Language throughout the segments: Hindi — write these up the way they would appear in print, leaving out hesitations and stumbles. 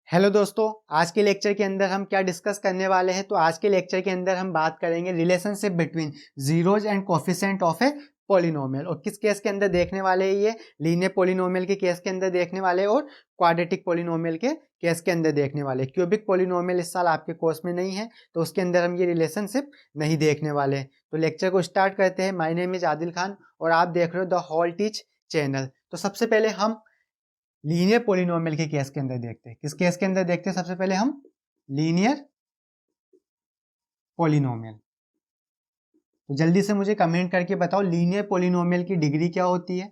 हेलो दोस्तों, आज के लेक्चर के अंदर हम क्या डिस्कस करने वाले हैं। तो आज के लेक्चर के अंदर हम बात करेंगे relationship between zeros and coefficient of a polynomial. और किस केस के अंदर देखने वाले हैं, ये लीनियर पॉलिनोमियल के केस के अंदर देखने वाले हैं और क्वाड्रेटिक पॉलिनोमियल के केस के अंदर देखने वाले। क्यूबिक पॉलिनोमियल इस साल आपके कोर्स में नहीं है, तो उसके अंदर हम ये रिलेशनशिप नहीं देखने वाले हैं। तो लेक्चर को स्टार्ट करते हैं। My name is Adil Khan और आप देख रहे हो द होल टीच चैनल। तो सबसे पहले हम लीनियर पॉलिनोमियल के केस के अंदर देखते हैं। किस केस के अंदर देखते हैं? सबसे पहले हम लीनियर पॉलिनोमियल। तो जल्दी से मुझे कमेंट करके बताओ, लीनियर पॉलिनोमियल की डिग्री क्या होती है?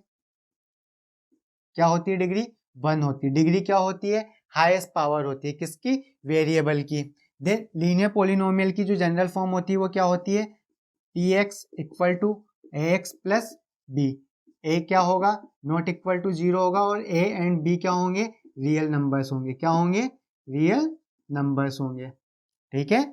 क्या होती है डिग्री? 1 होती है। डिग्री क्या होती है? हाईएस्ट पावर होती है। किसकी? वेरिएबल की। देन लीनियर पॉलिनोमियल की जो जनरल फॉर्म होती है वो क्या होती है? px equal to ax plus B. A क्या होगा? नॉट इक्वल टू 0 होगा और a एंड b क्या होंगे? रियल नंबर्स होंगे। क्या होंगे? रियल नंबर्स होंगे। ठीक है।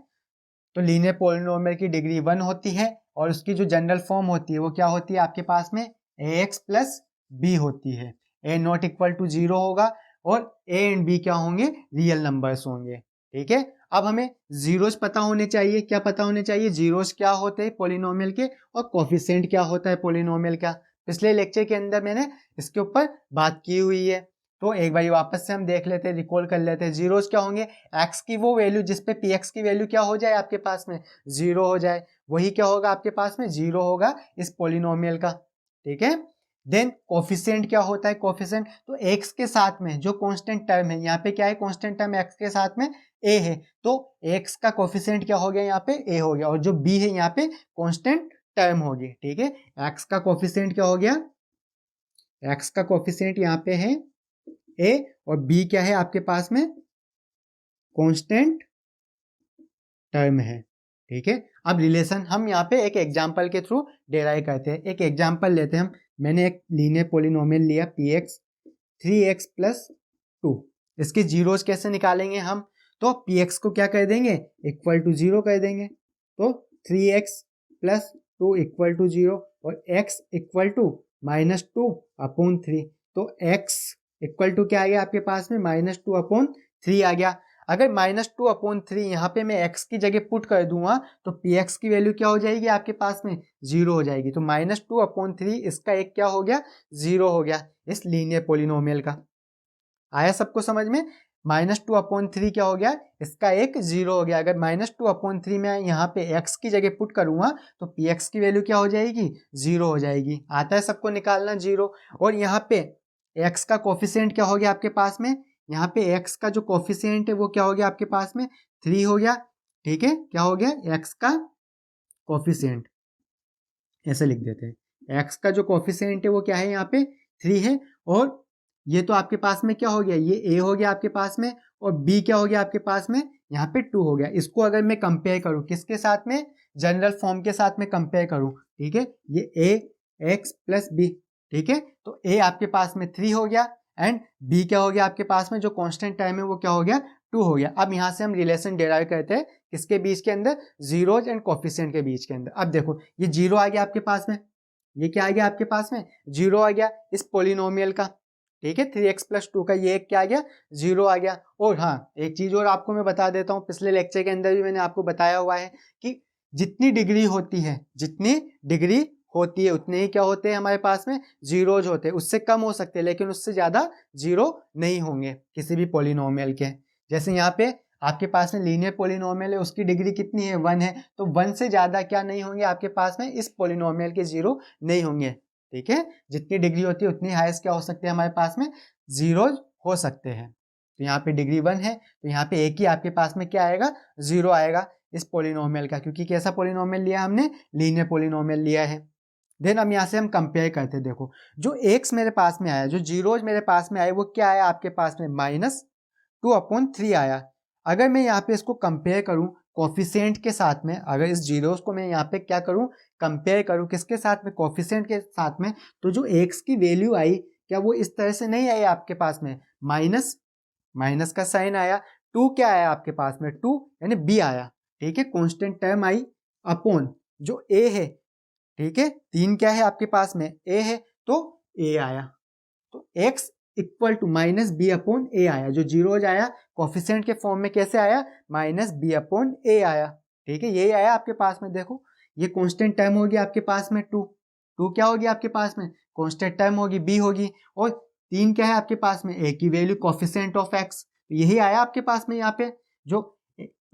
तो लीनियर पॉलिनोमियल की डिग्री 1 होती है और उसकी जो जनरल फॉर्म होती है वो क्या होती है आपके पास में? ax प्लस b होती है। a नॉट इक्वल टू 0 होगा और a एंड b क्या होंगे? रियल नंबर्स होंगे। ठीक है। अब हमें जीरोस पता होने चाहिए। क्या पता होने चाहिए? जीरोस क्या होते हैं पॉलिनोमियल के और कोफिशिएंट क्या होता है पॉलिनोमियल का। पिछले लेक्चर के अंदर मैंने इसके ऊपर बात की हुई है, तो एक बार वापस से हम देख लेते हैं, रिकॉल कर लेते हैं। जीरोस क्या होंगे? एक्स की वो वैल्यू जिसपे पी एक्स की वैल्यू क्या हो जाए आपके पास में? 0 हो जाए, वही क्या होगा आपके पास में? 0 होगा इस पॉलिनोमियल का। ठीक है। देन कोफिशिएंट क्या होता है? कोफिशिएंट तो एक्स के साथ में जो कांस्टेंट टर्म है, यहाँ पे क्या है? कांस्टेंट टर्म एक्स के साथ में ए है, तो एक्स का कोफिशिएंट क्या हो गया? यहाँ पे ए हो गया, और जो बी है यहाँ पे कांस्टेंट टर्म होगी। ठीक है। एक्स का कोफिशिएंट क्या हो गया? एक्स का कोफिशिएंट यहाँ पे है ए और बी क्या है आपके पास में? कांस्टेंट टर्म है। ठीक है। अब रिलेशन हम यहाँ पे एक एग्जांपल के थ्रू डेराइव करते हैं। एक एग्जांपल लेते हैं हम। मैंने एक लीनियर पॉलिनोमियल लिया px 3x प्लस 2। इसके जीरोस कैसे निकालेंगे हम? तो px को क्या कर देंगे? इक्वल टू 0 कर देंगे। तो 3x प्लस 2 इक्वल टू 0 और x equal to minus 2 upon 3। तो x इक्वल टू क्या आ गया आपके पास में? माइनस 2 अपॉन 3 आ गया। अगर माइनस 2 अपॉन 3 यहाँ पे मैं x की जगह पुट कर दूंगा तो px की वैल्यू क्या हो जाएगी आपके पास में? 0 हो जाएगी। तो माइनस 2 अपॉन 3 इसका एक क्या हो गया? 0 हो गया इस लीनियर पॉलिनोमियल का। आया सबको समझ में? माइनस 2 अपॉन 3 क्या हो गया? इसका एक 0 हो गया। अगर माइनस 2 अपॉन 3 में यहाँ पे x की जगह पुट करूंगा तो px की वैल्यू क्या हो जाएगी? 0 हो जाएगी। आता है सबको निकालना 0। और यहाँ पे x का कोफिशिएंट क्या हो गया आपके पास में? यहाँ पे x का जो कोफिशिएंट है वो क्या हो गया आपके पास में? 3 हो गया। ठीक है। क्या हो गया? x का कोफिशिएंट, ऐसे लिख देते हैं। x का जो कोफिशिएंट है वो क्या है? यहाँ पे 3 है। और ये तो आपके पास में क्या हो गया? ये a हो गया आपके पास में, और b क्या हो गया आपके पास में? यहाँ पे 2 हो गया। इसको अगर मैं कंपेयर करूं किसके साथ में? जनरल फॉर्म के साथ में कंपेयर करूं। ठीक है। ये a x प्लस बी। ठीक है। तो a आपके पास में 3 हो गया एंड b क्या हो गया आपके पास में? जो कांस्टेंट टाइम है वो क्या हो गया? 2 हो गया। अब यहां से हम रिलेशन डेराइव करते हैं किसके बीच के अंदर? जीरोज एंड कोफिशिएंट के बीच के अंदर। अब देखो ये 0 आ गया आपके पास में, ये क्या आ गया आपके पास में? 0 आ गया इस पॉलिनोमियल का। ठीक है। 3x प्लस 2 का ये एक क्या आ गया? 0 आ गया। और हाँ, एक चीज और आपको मैं बता देता हूँ, पिछले लेक्चर के अंदर भी मैंने आपको बताया हुआ है कि जितनी डिग्री होती है, जितनी डिग्री होती है उतने ही क्या होते हैं हमारे पास में? जीरोज होते हैं। उससे कम हो सकते हैं लेकिन उससे ज्यादा जीरो नहीं होंगे किसी भी पॉलिनोमियल के। जैसे यहाँ पे आपके पास में लीनियर पॉलिनोमियल है, उसकी डिग्री कितनी है? 1 है। तो 1 से ज्यादा क्या नहीं होंगे आपके पास में? इस पॉलिनोमियल के जीरो नहीं होंगे। ठीक है। जितनी डिग्री होती है उतनी हाईएस्ट क्या हो सकते हैं हमारे पास में? जीरोज हो सकते हैं। तो यहाँ पे डिग्री 1 है तो यहाँ पे एक ही आपके पास में क्या आएगा? 0 आएगा इस पॉलिनोमियल का, क्योंकि कैसा पॉलिनोमियल लिया हमने? लीनियर पॉलिनोमियल लिया है। देन अब यहाँ से हम कंपेयर करते हैं। देखो जो एक्स मेरे पास में आया, जो जीरोज मेरे पास में आए वो क्या आया आपके पास में? माइनस 2 अपॉन 3 आया। अगर मैं यहाँ पे इसको कंपेयर करूं कोफिशिएंट के साथ में, अगर इस जीरोस को मैं यहाँ पे क्या करूं? कंपेयर करूं किसके साथ में? कोफिशिएंट के साथ में। तो जो एक्स की वैल्यू आई क्या वो इस तरह से नहीं आई आपके पास में? माइनस, माइनस का साइन आया। 2 क्या आया आपके पास में? 2 यानी बी आया। ठीक है। कांस्टेंट टर्म आई अपॉन जो ए है। ठीक है। 3 क्या है आपके पास में? ए है, तो ए आया। तो x equal to minus B upon A आया, जो जीरोज आया कोफिशिएंट के फॉर्म में कैसे आया, माइनस बी अपॉन ए आया। ठीक है, यही आया आपके पास में। देखो ये कांस्टेंट टर्म होगी आपके पास में टू क्या होगी आपके पास में, कांस्टेंट टर्म होगी बी होगी, और 3 क्या है आपके पास में, ए की वैल्यू कोफिशिएंट ऑफ एक्स। यही आया आपके पास में यहाँ पे, जो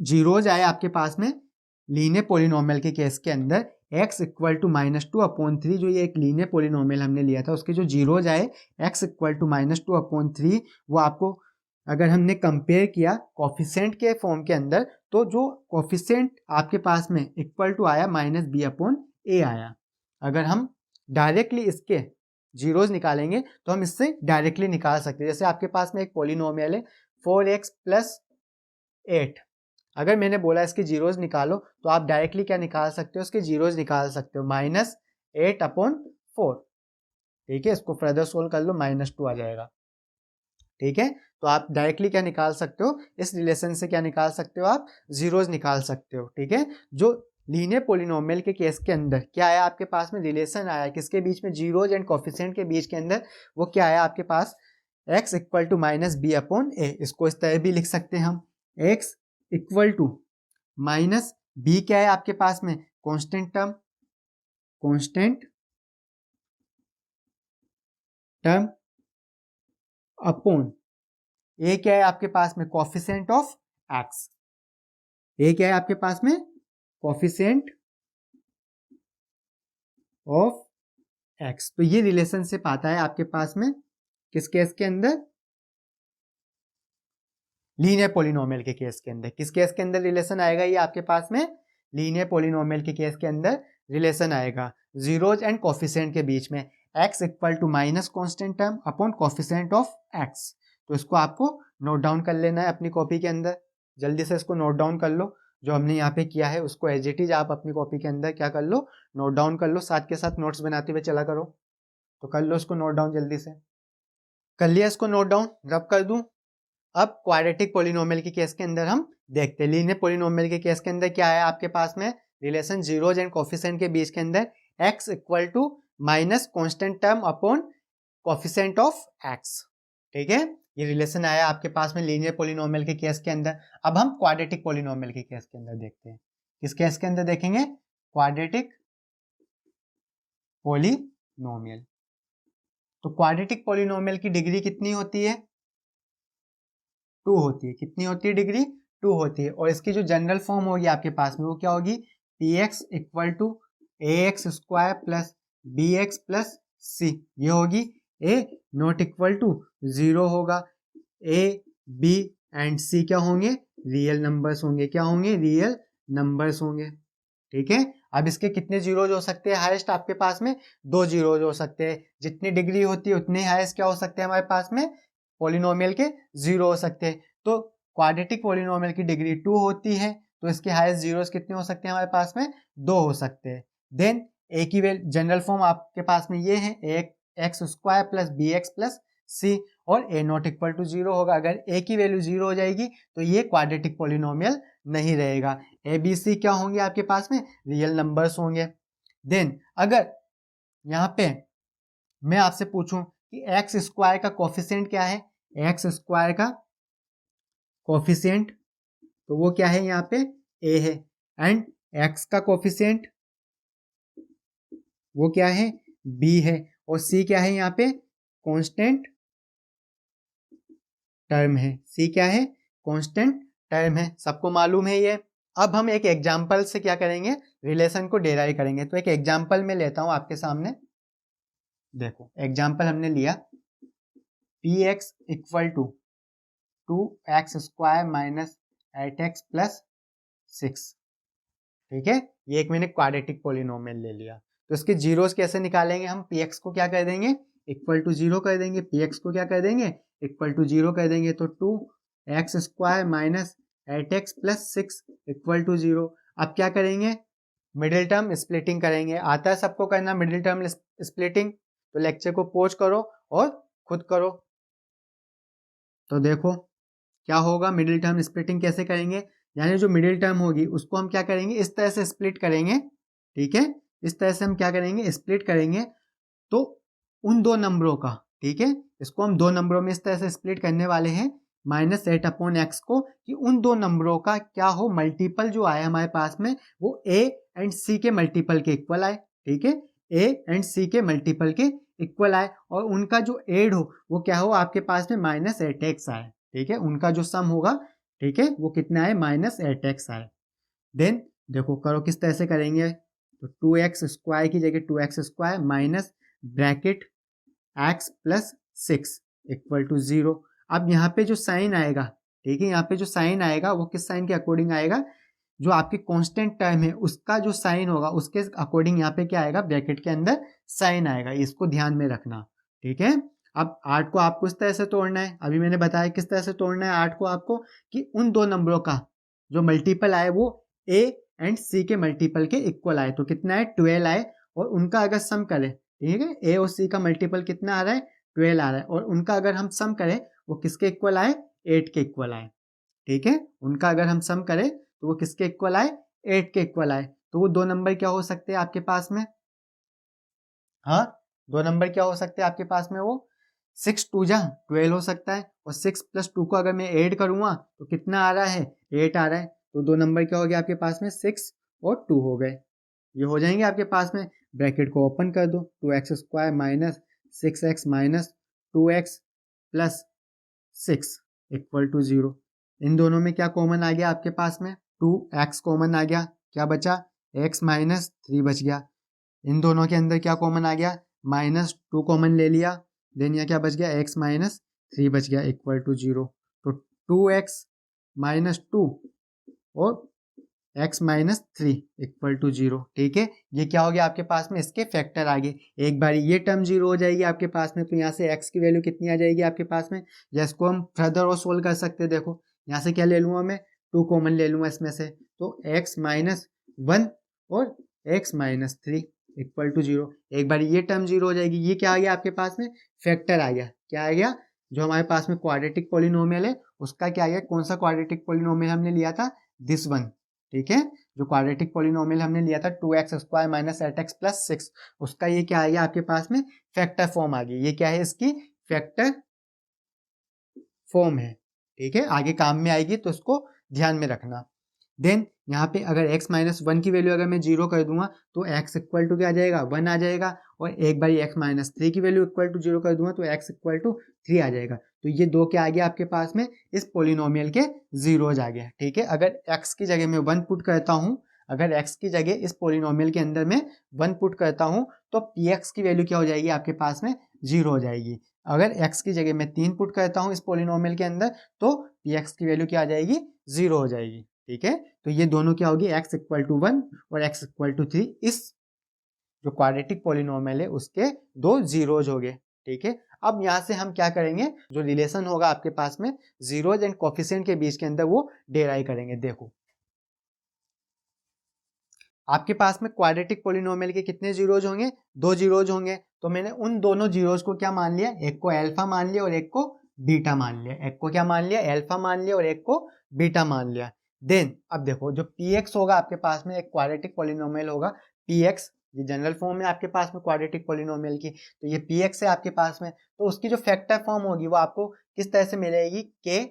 जीरोज आया आपके पास में लीनियर पॉलिनोमियल के केस के अंदर x इक्वल टू -2/3, जो ये एक लीनियर पॉलिनोमियल हमने लिया था उसके जो जीरोज आए x इक्वल टू -2/3, वो आपको अगर हमने कंपेयर किया कोफिशिएंट के फॉर्म के अंदर, तो जो कोफिशिएंट आपके पास में इक्वल टू आया -b/a आया। अगर हम डायरेक्टली इसके जीरोज निकालेंगे तो हम इससे डायरेक्टली निकाल सकते हैं। जैसे आपके पास में एक पॉलिनोमियल है 4x + 8, अगर मैंने बोला इसके जीरोज निकालो तो आप डायरेक्टली क्या निकाल सकते हो, इसके जीरोज निकाल सकते हो -8/4। ठीक है, इसको फर्दर सोल्व कर लो, -2 आ जाएगा। ठीक है, तो आप डायरेक्टली क्या निकाल सकते हो, इस रिलेशन से क्या निकाल सकते हो, आप जीरोज निकाल सकते हो। ठीक है, जो लीनियर पॉलिनोमियल के केस के अंदर क्या आया आपके पास में, रिलेशन आया किसके बीच में, जीरोज एंड कोफिशिएंट के बीच के अंदर, वो क्या आया आपके पास, x इक्वल टू -b/a। इसको इस तरह भी लिख सकते हैं हम, x equal to minus B क्या है आपके पास में, कांस्टेंट टर्म अपॉन ए क्या है आपके पास में, कोफिशिएंट ऑफ एक्स। ए क्या है आपके पास में, कोफिशिएंट ऑफ एक्स। तो ये रिलेशनशिप आता है आपके पास में किस केस के अंदर, लीनियर पॉलिनोमियल के केस के अंदर। किस केस के अंदर रिलेशन आएगा ये आपके पास में, लीनियर पॉलिनोमियल के केस के अंदर रिलेशन आएगा जीरोज एंड कोफिशिएंट के बीच में, x equal to minus constant term upon coefficient of x। तो इसको आपको नोट डाउन कर लेना है अपनी कॉपी के अंदर, जल्दी से इसको नोट डाउन कर लो। जो हमने यहाँ पे किया है उसको एज इट इज आप अपनी कॉपी के अंदर क्या कर लो, नोट डाउन कर लो, साथ के साथ नोट्स बनाते हुए चला करो। तो कर लो इसको नोट डाउन, जल्दी से कर लिया इसको नोट डाउन, रब कर दूं। अब क्वाड्रेटिक पॉलिनोमियल के केस के अंदर हम देखते हैं, लीनियर पॉलिनोमियल के केस के अंदर क्या है आपके पास में, रिलेशन जीरोज एंड कोफिशिएंट के बीच के अंदर x equal to minus constant term upon coefficient of x। ठीक है, ये रिलेशन आया आपके पास में लीनियर पॉलिनोमियल के केस के अंदर। अब हम क्वाड्रेटिक पॉलिनोमियल के केस के अंदर देखते हैं, किस केस के अंदर देखेंगे, क्वाड्रेटिक पॉलिनोमियल। तो क्वाड्रेटिक पॉलिनोमियल की डिग्री कितनी होती है, 2 होती है। कितनी होती है डिग्री, 2 होती है। और इसकी जो जनरल फॉर्म होगी आपके पास में वो क्या होगी, px equal to ax square plus bx plus c, ये होगी। a नॉट इक्वल टू 0 होगा, a b एंड c क्या होंगे, रियल नंबर्स होंगे। क्या होंगे, रियल नंबर्स होंगे। ठीक है, अब इसके कितने जीरोज हो सकते हैं, हाईएस्ट आपके पास में 2 जीरोज हो सकते हैं। जितनी डिग्री होती है उतने हाईएस्ट क्या हो सकते हैं हमारे पास में, पॉलिनोमियल के 0 हो सकते हैं। तो क्वाड्रेटिक पॉलिनोमियल की डिग्री 2 होती है, तो इसके हाईएस्ट जीरोस कितने हो सकते हैं हमारे पास में, 2 हो सकते हैं। देन ए की वैल्यू जनरल फॉर्म आपके पास में ये है, X square plus B X plus C, और ए नॉट इक्वल टू 0 होगा। अगर ए की वैल्यू 0 हो जाएगी तो ये क्वाड्रेटिक पॉलिनोमियल नहीं रहेगा। ए बी सी क्या होंगे आपके पास में, रियल नंबर्स होंगे। देन अगर यहाँ पे मैं आपसे पूछूं कि एक्स स्क्वायर का कोफिशिएंट क्या है, एक्स स्क्वायर का कोफिशिएंट तो वो क्या है, यहाँ पे a है, एंड x का कोफिशिएंट वो क्या है, b है, और c क्या है, यहाँ पे कांस्टेंट टर्म है। c क्या है, कांस्टेंट टर्म है, सबको मालूम है ये। अब हम एक एग्जांपल से क्या करेंगे, रिलेशन को डेराइव करेंगे। तो एक एग्जांपल मैं लेता हूं आपके सामने, देखो एग्जांपल हमने लिया px equal to 2x square minus 8x plus 6। ठीक है, ये एक मैंने क्वाड्रेटिक पॉलिनोमियल ले लिया। तो इसके जीरोस कैसे निकालेंगे हम, px को क्या कर देंगे, इक्वल टू 0 कर देंगे, px को क्या कर देंगे, इक्वल टू 0 कर देंगे। तो 2x square minus 8x plus 6 equal to 0। अब क्या करेंगे, मिडिल टर्म स्प्लिटिंग करेंगे। आता है सबको करना मिडिल टर्म स्प्लिटिंग, तो लेक्चर को पॉज करो और खुद करो। तो देखो क्या होगा, मिडिल टर्म स्प्लिटिंग कैसे करेंगे, यानी जो मिडिल टर्म होगी उसको हम क्या करेंगे, इस तरह से स्प्लिट करेंगे। ठीक है, इस तरह से हम क्या करेंगे, स्प्लिट करेंगे। तो उन दो नंबरों का ठीक है, इसको हम दो नंबरों में इस तरह से स्प्लिट करने वाले हैं -8/x को, कि उन दो नंबरों का क्या हो, मल्टीपल जो आए हमारे पास में वो a एंड c के मल्टीपल के इक्वल आए। ठीक है, a एंड c के मल्टीपल के इक्वल आए और उनका जो एड हो वो क्या हो आपके पास में -8x आए। ठीक है, उनका जो सम होगा, ठीक है, वो कितना है, -8x आए। देन देखो करो किस तरह से करेंगे, तो 2x² की जगह 2x² minus bracket x plus 6 equal to 0। अब यहाँ पे जो साइन आएगा, ठीक है, यहाँ पे जो साइन आएगा वो किस साइन के अकॉर्डिंग आएगा, जो आपकी कांस्टेंट टर्म है उसका जो साइन होगा उसके अकॉर्डिंग यहाँ पे क्या आएगा, ब्रैकेट के अंदर साइन आएगा। इसको ध्यान में रखना। ठीक है, अब 8 को आपको इस तरह से तोड़ना है, अभी मैंने बताया किस तरह से तोड़ना है 8 को आपको, कि उन दो नंबरों का जो मल्टीपल आए वो a एंड c के मल्टीपल के इक्वल आए, तो कितना है, 12 आए, और उनका अगर सम करें, ठीक है, a और c का मल्टीपल कितना आ रहा है, 12 आ रहा है, और उनका अगर हम सम करें वो किसके इक्वल आए, 8 के इक्वल आए। ठीक है, उनका अगर हम सम करें तो वो किसके इक्वल आए, 8 के इक्वल आए। तो वो दो नंबर क्या हो सकते हैं आपके पास में, हाँ, दो नंबर क्या हो सकते हैं आपके पास में, वो 6 2 जा 12 हो सकता है, और 6 + 2 को अगर मैं ऐड करूंगा तो कितना आ रहा है, 8 आ रहा है। तो दो नंबर क्या हो गया आपके पास में, 6 और 2 हो गए, ये हो जाएंगे आपके पास में। ब्रैकेट को ओपन कर दो, 2x² minus 6x minus 2x plus 6 equal to 0। इन दोनों में क्या कॉमन आ गया आपके पास में, 2x कॉमन आ गया, क्या बचा, x माइनस 3 बच गया। इन दोनों के अंदर क्या कॉमन आ गया, -2 कॉमन ले लिया, देन यहाँ क्या बच गया, x माइनस 3 बच गया इक्वल टू 0। तो 2x माइनस 2 और x माइनस 3 इक्वल टू 0। ठीक है, ये क्या हो गया आपके पास में, इसके फैक्टर आ गए। एक बार ये टर्म 0 हो जाएगी आपके पास में, तो यहाँ से x की वैल्यू कितनी आ जाएगी आपके पास में, या इसको हम फर्दर और सोल्व कर सकते हैं। देखो यहाँ से क्या ले लूँगा मैं, 2 कॉमन ले लूँगा इसमें से, तो x माइनस 1 और x माइनस 3 इक्वल टू 0। एक बार ये टर्म 0 हो जाएगी, ये क्या आ गया आपके पास में, फैक्टर आ गया। क्या आ गया, जो हमारे पास में क्वाड्रेटिक पॉलिनोमियल है उसका क्या आ गया, कौन सा क्वाड्रेटिक पॉलिनोमियल हमने लिया था, दिस वन। ठीक है, जो क्वाड्रेटिक पॉलिनोमियल हमने लिया था 2x² माइनस 8x प्लस 6, उसका ये क्या आ गया आपके पास में, फैक्टर फॉर्म आ गई। ये क्या है, इसकी फैक्टर फॉर्म है। ठीक है, आगे काम में आएगी तो उसको ध्यान में रखना। देन यहाँ पे अगर x माइनस 1 की वैल्यू अगर मैं 0 कर दूंगा तो x इक्वल टू क्या आ जाएगा, 1 आ जाएगा, और एक बार x माइनस 3 की वैल्यू इक्वल टू 0 कर दूंगा तो x इक्वल टू 3 आ जाएगा। तो ये दो क्या आ गया आपके पास में, इस पोलिनोमियल के जीरोज आ गया। ठीक है, अगर x की जगह में 1 पुट करता हूँ, अगर x की जगह इस पोलिनोमियल के अंदर में 1 पुट करता हूँ तो px की वैल्यू क्या हो जाएगी आपके पास में, 0 हो जाएगी। अगर x की जगह मैं 3 पुट करता हूँ इस पोलिनोमियल के अंदर तो px की वैल्यू क्या आ जाएगी, 0 हो जाएगी। ठीक है, तो ये दोनों क्या होगी, x इक्वल टू 1 और x इक्वल टू 3, इस जो क्वाड्रेटिक पॉलिनोमियल है उसके दो जीरोज हो गए। ठीक है, अब यहाँ से हम क्या करेंगे, जो रिलेशन होगा आपके पास में जीरोज एंड कोफिशिएंट के बीच के अंदर वो डेराइव करेंगे। देखो आपके पास में क्वाड्रेटिक पॉलिनोमियल के कितने जीरोज होंगे, दो जीरोज होंगे, तो मैंने उन दोनों जीरोज को क्या मान लिया, एक को अल्फा मान लिया और एक को बीटा मान लिया। एक को क्या मान लिया, अल्फा मान लिया, और एक को बीटा मान लिया। देन अब देखो जो px होगा आपके पास में, एक क्वाड्रेटिक पॉलिनोमियल होगा px, ये जनरल फॉर्म है आपके पास में क्वाड्रेटिक पॉलिनोमियल की, तो ये px है आपके पास में, तो उसकी जो फैक्टर फॉर्म होगी वो आपको किस तरह से मिलेगी, k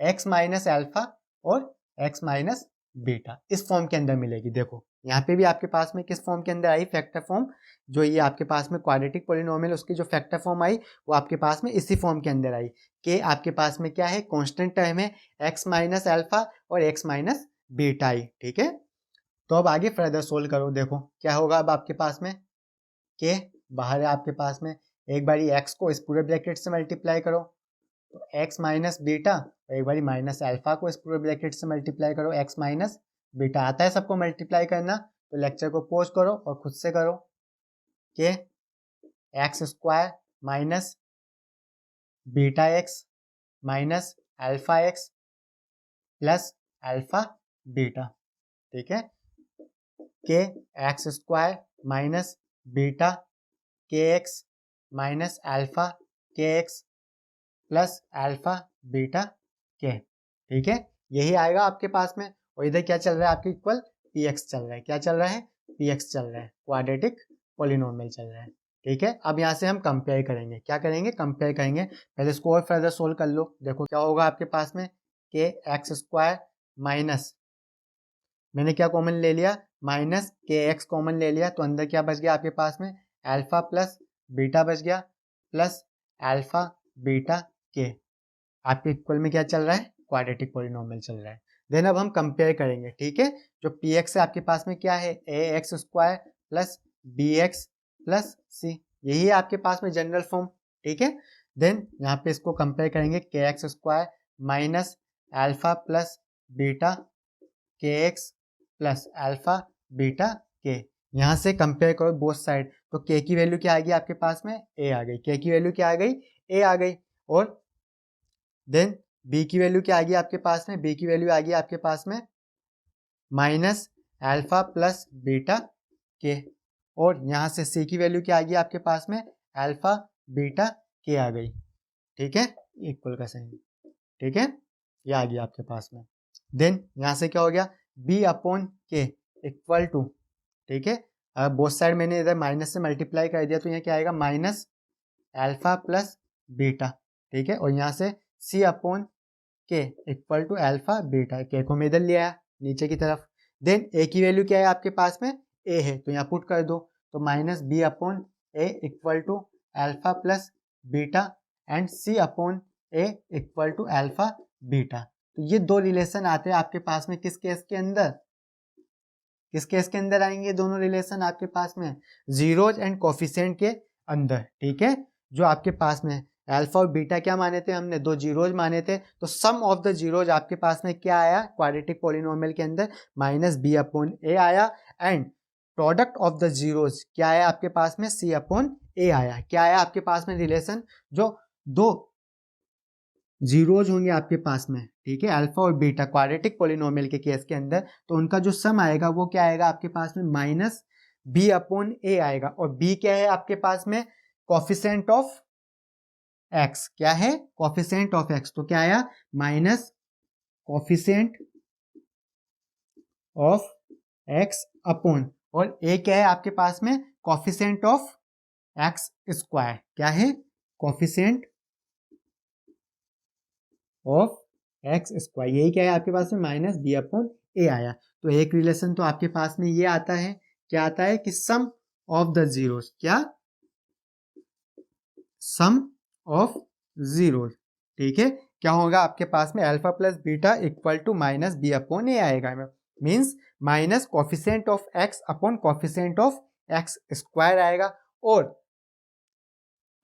x माइनस अल्फा और x माइनस बीटा, इस फॉर्म के अंदर मिलेगी। देखो यहाँ पे भी आपके पास में किस फॉर्म के अंदर आई, फैक्टर फॉर्म। जो ये आपके पास में क्वाड्रेटिक पॉलिनोमियल उसकी जो फैक्टर फॉर्म आई वो आपके पास में इसी फॉर्म के अंदर आई, कि आपके पास में क्या है, कांस्टेंट टर्म है x माइनस अल्फा और x माइनस बीटा आई। ठीक है, तो अब आगे फर्दर सोल्व करो। देखो क्या होगा अब आपके पास में, के बाहर है आपके पास में, एक बारी x को इस पूरे ब्रैकेट से मल्टीप्लाई करो तो x माइनस बीटा, और एक बारी माइनस अल्फा को इस पूरे ब्रैकेट से मल्टीप्लाई करो, x माइनस बीटा। आता है सबको मल्टीप्लाई करना, तो लेक्चर को पॉज करो और खुद से करो, कि x² minus beta x minus alpha x plus alpha beta. ठीक है, के x² माइनस बीटा के एक्स माइनस अल्फा के एक्स प्लस अल्फा बीटा के। ठीक है, यही आएगा आपके पास में, और इधर क्या चल रहा है आपके इक्वल px चल रहा है। क्या चल रहा है, px चल रहा है, क्वाड्रेटिक पॉलिनोमियल चल रहा है। ठीक है, अब यहाँ से हम कंपेयर करेंगे, क्या करेंगे, कंपेयर करेंगे। पहले इसको और फर्दर सोल्व कर लो, देखो क्या होगा आपके पास में, के एक्स स्क्वायर माइनस, मैंने क्या कॉमन ले लिया, माइनस के एक्स कॉमन ले लिया, तो अंदर क्या बच गया आपके पास में, अल्फा प्लस बीटा बच गया, प्लस अल्फा बीटा के, आपके इक्वल में क्या चल रहा है, क्वाड्रेटिक पॉलिनोमियल चल रहा है। देन अब हम कंपेयर करेंगे, ठीक है, जो पी एक्स है आपके पास में क्या है, A X square plus B X plus C, यही है आपके पास में जनरल फॉर्म, ठीक है। देन यहाँ पे इसको कंपेयर करेंगे, के x square minus alpha plus beta के एक्स प्लस अल्फा बीटा के, यहाँ से कंपेयर करो बोथ साइड, तो के की वैल्यू क्या आ गई आपके पास में, ए आ गई, के की वैल्यू क्या आ गई, ए आ गई, और देन बी की वैल्यू क्या आ गई आपके पास में, बी की वैल्यू आ गई आपके पास में माइनस अल्फा प्लस बीटा के, और यहाँ से सी की वैल्यू क्या आ गई आपके पास में, अल्फा बीटा के आ गई, ठीक है, इक्वल का साइन, ठीक है, ये आ गया आपके पास में। देन यहाँ से क्या हो गया, बी अपॉन के इक्वल टू, ठीक है, अब बोथ साइड मैंने इधर माइनस से मल्टीप्लाई कर दिया, तो यहाँ क्या आएगा, माइनस अल्फा प्लस बीटा, ठीक है, और यहाँ से सी अपॉन के इक्वल टू अल्फा बीटा, के को मैं इधर ले आया नीचे की तरफ। देन ए की वैल्यू क्या है आपके पास में, ए है, तो यहाँ पुट कर दो, तो minus B upon A equal to alpha plus beta and C upon A equal to alpha beta. तो ये दो रिलेशन आते हैं आपके पास में, किस केस के अंदर, किस केस के अंदर आएंगे दोनों रिलेशन आपके पास में, जीरोज एंड कोफिशिएंट के अंदर, ठीक है। जो आपके पास में अल्फा और बीटा क्या माने थे हमने, दो जीरोज माने थे, तो सम ऑफ द जीरोज आपके पास में क्या आया क्वाड्रेटिक पॉलिनोमियल के अंदर, माइनस बी अपॉन ए आया, and product of the zeros क्या आया आपके पास में, सी अपॉन ए आया। क्या आया आपके पास में रिलेशन, जो दो जीरोज होंगे आपके पास में, ठीक है, अल्फा और बीटा क्वाड्रेटिक पॉलिनोमियल के केस के अंदर, तो उनका जो सम आएगा वो क्या आएगा आपके पास में, माइनस बी अपॉन ए आएगा, और बी क्या है आपके पास में, कोफिशिएंट ऑफ एक्स, क्या है, कोफिशिएंट ऑफ एक्स, तो क्या आया, minus coefficient of X upon, और ए क्या है आपके पास में, कोफिशिएंट ऑफ एक्स स्क्वायर, क्या है, कोफिशिएंट ऑफ एक्स स्क्वायर, यही क्या है आपके पास में, माइनस बी अपॉन ए आया। तो एक रिलेशन तो आपके पास में ये आता है, क्या आता है कि सम ऑफ द जीरोस, क्या, सम ऑफ जीरोस, ठीक है, क्या होगा आपके पास में, alpha plus beta equal to minus B upon A आएगा, means minus coefficient of X upon coefficient of X square आएगा, और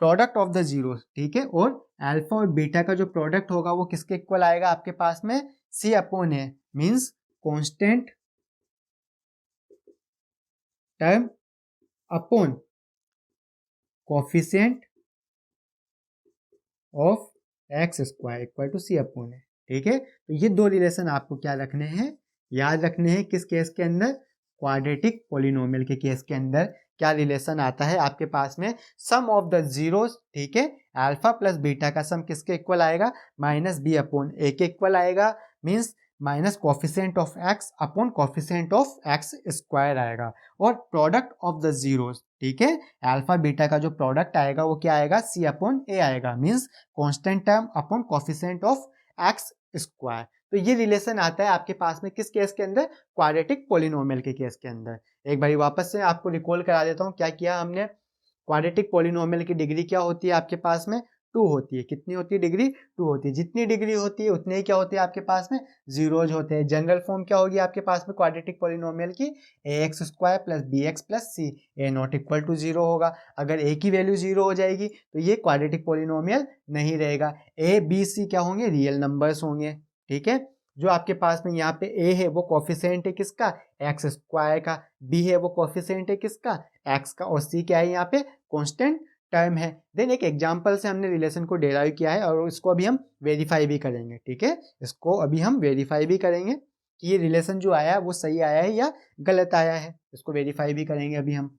प्रोडक्ट ऑफ द जीरो, ठीक है, और अल्फा और बीटा का जो प्रोडक्ट होगा वो किसके इक्वल आएगा आपके पास में, C upon A, means constant term upon coefficient of X square equal to C upon A, ठीक है। तो ये दो रिलेशन आपको क्या रखने हैं, याद रखने हैं, किस केस के अंदर, क्वाड्रेटिक पॉलिनोमियल के केस के अंदर क्या रिलेशन आता है आपके पास में, सम ऑफ द जीरोस, ठीक है, अल्फा प्लस बीटा का सम किसके इक्वल आएगा, माइनस बी अपॉन ए के इक्वल आएगा, means minus coefficient of X upon coefficient of X square आएगा, और प्रोडक्ट ऑफ द जीरोस, ठीक है, अल्फा बीटा का जो प्रोडक्ट आएगा वो क्या आएगा, सी अपॉन ए आएगा, means constant term upon coefficient of X square. तो ये रिलेशन आता है आपके पास में किस केस के अंदर, क्वाड्रेटिक पॉलिनोमियल के केस के अंदर। एक बार वापस से आपको रिकॉल करा देता हूँ, क्या किया हमने, क्वाड्रेटिक पॉलिनोमियल की डिग्री क्या होती है आपके पास में, 2 होती है, कितनी होती है डिग्री, 2 होती है, जितनी डिग्री होती है उतने ही क्या होते हैं आपके पास में, जीरोज होते हैं। जनरल फॉर्म क्या होगी आपके पास में क्वाड्रेटिक पॉलिनोमियल की, A X square plus B X plus C, A not equal to 0 होगा, अगर ए की वैल्यू 0 हो जाएगी तो ये क्वाड्रेटिक पॉलिनोमियल नहीं रहेगा। ए बी सी क्या होंगे, रियल नंबर्स होंगे, ठीक है। जो आपके पास में यहाँ पे ए है वो कोफिशिएंट है किसका, एक्स स्क्वायर का, बी है वो कोफिशिएंट है किसका, एक्स का, और सी क्या है यहाँ पे, कांस्टेंट टर्म है। देन एक एग्जांपल से हमने रिलेशन को डेराइव किया है और इसको अभी हम वेरीफाई भी करेंगे, ठीक है, इसको अभी हम वेरीफाई भी करेंगे कि ये रिलेशन जो आया है वो सही आया है या गलत आया है, इसको वेरीफाई भी करेंगे अभी हम।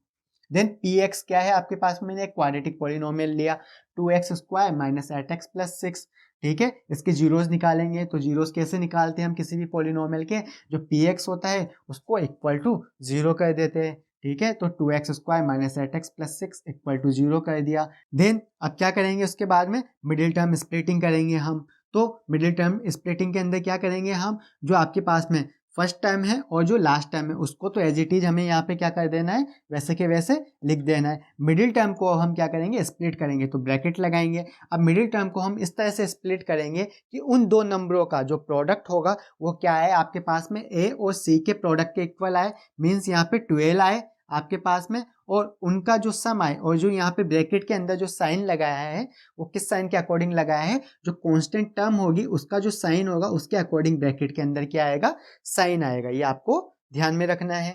देन पी एक्स क्या है आपके पास, मैंने एक क्वाड्रेटिक पॉलिनोमियल लिया, 2x square minus 8x plus 6, ठीक है, इसके जीरोस निकालेंगे, तो जीरोस कैसे निकालते हैं हम किसी भी पॉलिनोमियल के, जो पी एक्स होता है उसको इक्वल टू 0 कर देते हैं, ठीक है, तो 2x² minus 8x plus 6 equal to 0 कर दिया। देन अब क्या करेंगे, उसके बाद में मिडिल टर्म स्प्लिटिंग करेंगे हम। तो मिडिल टर्म स्प्लिटिंग के अंदर क्या करेंगे हम, जो आपके पास में फर्स्ट टर्म है और जो लास्ट टर्म है उसको तो एज इट इज हमें यहाँ पे क्या कर देना है, वैसे के वैसे लिख देना है। मिडिल टर्म को हम क्या करेंगे, स्प्लिट करेंगे, तो ब्रैकेट लगाएंगे। अब मिडिल टर्म को हम इस तरह से स्प्लिट करेंगे कि उन दो नंबरों का जो प्रोडक्ट होगा वो क्या है आपके पास में, ए और सी के प्रोडक्ट के इक्वल आए, मीन्स यहाँ पे 12 आए आपके पास में, और उनका जो सम आए, और जो यहाँ पे ब्रैकेट के अंदर जो साइन लगाया है वो किस साइन के अकॉर्डिंग लगाया है, जो कांस्टेंट टर्म होगी उसका जो साइन होगा उसके अकॉर्डिंग ब्रैकेट के अंदर क्या आएगा, साइन आएगा। ये आपको ध्यान में रखना है।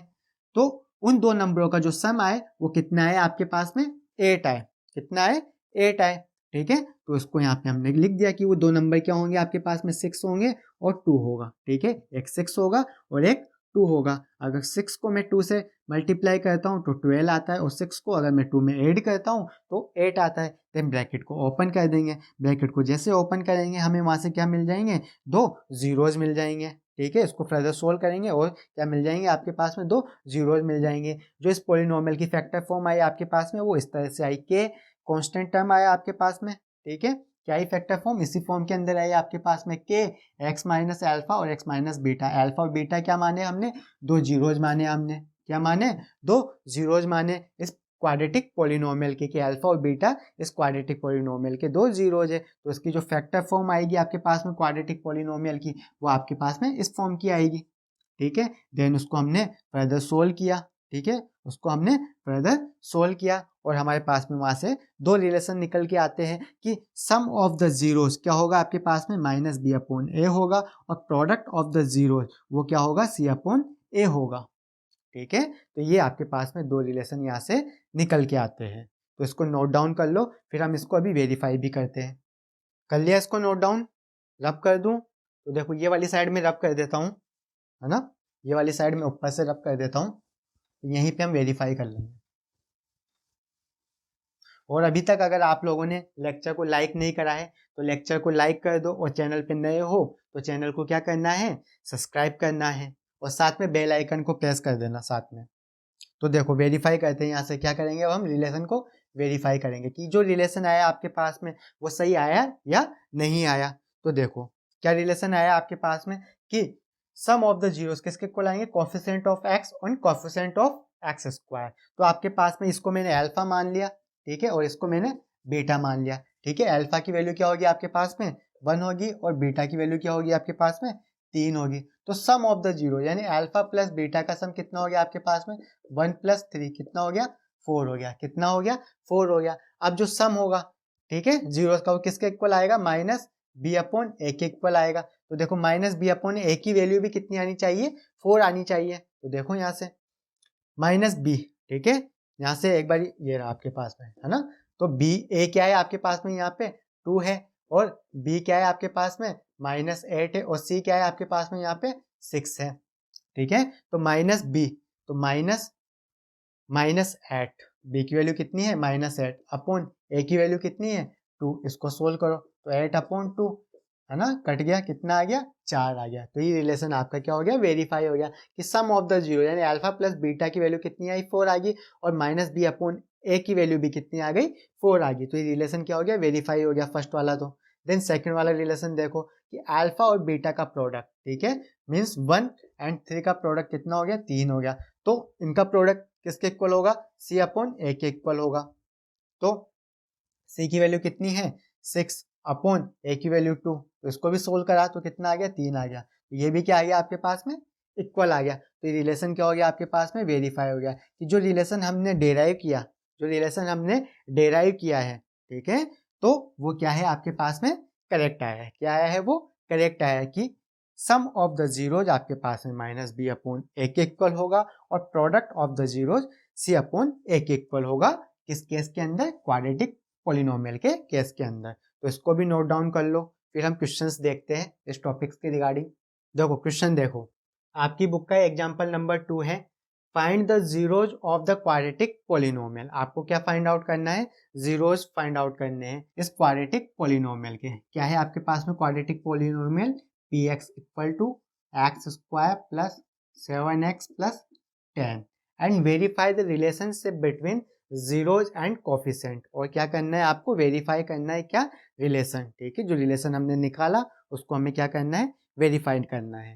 तो उन दो नंबरों का जो सम आए वो कितना है आपके पास में, 8 आए। कितना है, 8 आए। ठीक है, तो इसको यहाँ पे हमने लिख दिया कि वो दो नंबर क्या होंगे आपके पास में, 6 होंगे और 2 होगा। ठीक है, एक 6 होगा और एक 2 होगा। अगर 6 को मैं 2 से मल्टीप्लाई करता हूँ तो 12 आता है, और 6 को अगर मैं 2 में ऐड करता हूँ तो 8 आता है। देन ब्रैकेट को ओपन कर देंगे। ब्रैकेट को जैसे ओपन करेंगे हमें वहां से क्या मिल जाएंगे, 2 जीरोज मिल जाएंगे। ठीक है, इसको फर्दर सोल्व करेंगे और क्या मिल जाएंगे आपके पास में, 2 जीरोज मिल जाएंगे। जो इस पोलिनोमियल की फैक्टर फॉर्म आई आपके पास में वो इस तरह से आई, के कांस्टेंट टर्म आया आपके पास में। ठीक है, क्या ही फैक्टर फॉर्म, इसी फॉर्म के अंदर आई आपके पास में, के एक्स माइनस अल्फा और एक्स माइनस बीटा। अल्फा और बीटा क्या माने हमने, 2 जीरोज माने हमने। क्या माने, 2 जीरोज माने इस क्वाड्रेटिक पोलिनोमियल के अल्फा और बीटा इस क्वाड्रेटिक पोलिनोमियल के 2 जीरोज है। तो इसकी जो फैक्टर फॉर्म आएगी आपके पास में क्वाड्रेटिक पोलिनोमियल की, वो आपके पास में इस फॉर्म की आएगी। ठीक है, देन उसको हमने फर्दर सोल्व किया। ठीक है, उसको हमने फर्दर सोल्व किया और हमारे पास में वहां से 2 रिलेशन निकल के आते हैं कि सम ऑफ द जीरोज क्या होगा आपके पास में, माइनस बी अपॉन ए होगा, और प्रोडक्ट ऑफ द जीरोज वो क्या होगा, सी अपॉन ए होगा। ठीक है, तो ये आपके पास में 2 रिलेशन यहाँ से निकल के आते हैं। तो इसको नोट डाउन कर लो, फिर हम इसको अभी वेरीफाई भी करते हैं। कर लिया इसको नोट डाउन, रब कर दूं, तो देखो ये वाली साइड में रब कर देता हूँ, है ना, ये वाली साइड में ऊपर से रब कर देता हूँ, यहीं पे हम वेरीफाई कर लेंगे। और अभी तक अगर आप लोगों ने लेक्चर को लाइक नहीं करा है तो लेक्चर को लाइक कर दो, और चैनल पे नए हो तो चैनल को क्या करना है, सब्सक्राइब करना है, और साथ में बेल आइकन को प्रेस कर देना साथ में। तो देखो वेरीफाई करते हैं, यहाँ से क्या करेंगे, अब हम रिलेशन को वेरीफाई करेंगे कि जो रिलेशन आया आपके पास में वो सही आया या नहीं आया। तो देखो क्या रिलेशन आया आपके पास में कि सम ऑफ द जीरोस किसके इक्वल आएंगे, कोएफिशिएंट ऑफ एक्स और कोएफिशिएंट ऑफ एक्स स्क्वायर। तो आपके पास में इसको मैंने अल्फा मान लिया, ठीक है, और इसको मैंने बीटा मान लिया। ठीक है, अल्फा की वैल्यू क्या होगी आपके पास में, 1 होगी, और बीटा की वैल्यू क्या होगी आपके पास में, 3 होगी। तो सम ऑफ द जीरो यानी अल्फा प्लस बीटा का सम कितना हो गया आपके पास में, 1 + 3 कितना हो गया, 4 हो गया। कितना हो गया, 4 हो गया। अब जो सम होगा, ठीक है, जीरो का वो किसके इक्वल आएगा, माइनस बी अपॉन ए के इक्वल आएगा। तो देखो माइनस बी अपॉन ए की वैल्यू भी कितनी आनी चाहिए, 4 आनी चाहिए। तो देखो यहाँ से माइनस बी, ठीक है, यहाँ से एक बार ये रहा आपके पास में, है ना। तो बी ए क्या है आपके पास में, यहाँ पे 2 है, और बी क्या है आपके पास में, -8 है, और सी क्या है आपके पास में यहाँ पे 6 है। ठीक है, तो माइनस बी, तो -8, बी की वैल्यू कितनी है, -8 अपॉन ए की वैल्यू कितनी है, 2। इसको सोल्व करो तो 8 अपॉन 2, है ना, कट गया, कितना आ गया, 4 आ गया। तो ये रिलेशन आपका क्या हो गया, वेरीफाई हो गया कि सम ऑफ द जीरो यानी अल्फा प्लस बीटा की वैल्यू कितनी आई, 4 आ गई, और माइनस बी अपॉन ए की वैल्यू भी कितनी आ गई, 4 आ गई। तो ये रिलेशन क्या हो गया, वेरीफाई हो गया फर्स्ट वाला। तो देन सेकंड वाला रिलेशन देखो कि अल्फा और बीटा का प्रोडक्ट, ठीक है, मीन्स 1 और 3 का प्रोडक्ट कितना हो गया, 3 हो गया। तो इनका प्रोडक्ट किसके इक्वल होगा, सी अपॉन ए के इक्वल होगा। तो सी की वैल्यू कितनी है, 6 अपॉन ए की वैल्यू 2। तो इसको भी सोल्व करा तो कितना आ गया, 3 आ गया। तो ये भी क्या आ गया आपके पास में, इक्वल आ गया। तो ये रिलेशन क्या हो गया आपके पास में, वेरीफाई हो गया कि जो रिलेशन हमने डेराइव किया, जो रिलेशन हमने डेराइव किया है, ठीक है, तो वो क्या है आपके पास में, करेक्ट आया है। क्या आया है, वो करेक्ट आया है कि सम ऑफ द जीरोज आपके पास में माइनस बी अपॉन ए के इक्वल होगा, और product of the zeros C upon A के इक्वल होगा। किस केस के अंदर, क्वाड्रेटिक पॉलिनोमियल के केस के अंदर। तो इसको भी नोट डाउन कर लो, फिर हम क्वेश्चंस देखते हैं इस टॉपिक्स के रिगार्डिंग। देखो क्वेश्चन देखो, आपकी बुक का एग्जांपल नंबर 2 है, find the zeros of the quadratic polynomial. आपको क्या फाइंड आउट करना है, जीरोज फाइंड आउट करने हैं इस क्वाड्रेटिक पॉलिनोमियल के। क्या है आपके पास में quadratic polynomial, px = x² + 7x + 10 and verify the relationship between zeros and coefficient. और क्या करना है आपको, वेरीफाई करना है क्या, रिलेशन। ठीक है, जो रिलेशन हमने निकाला उसको हमें क्या करना है, वेरीफाई करना है।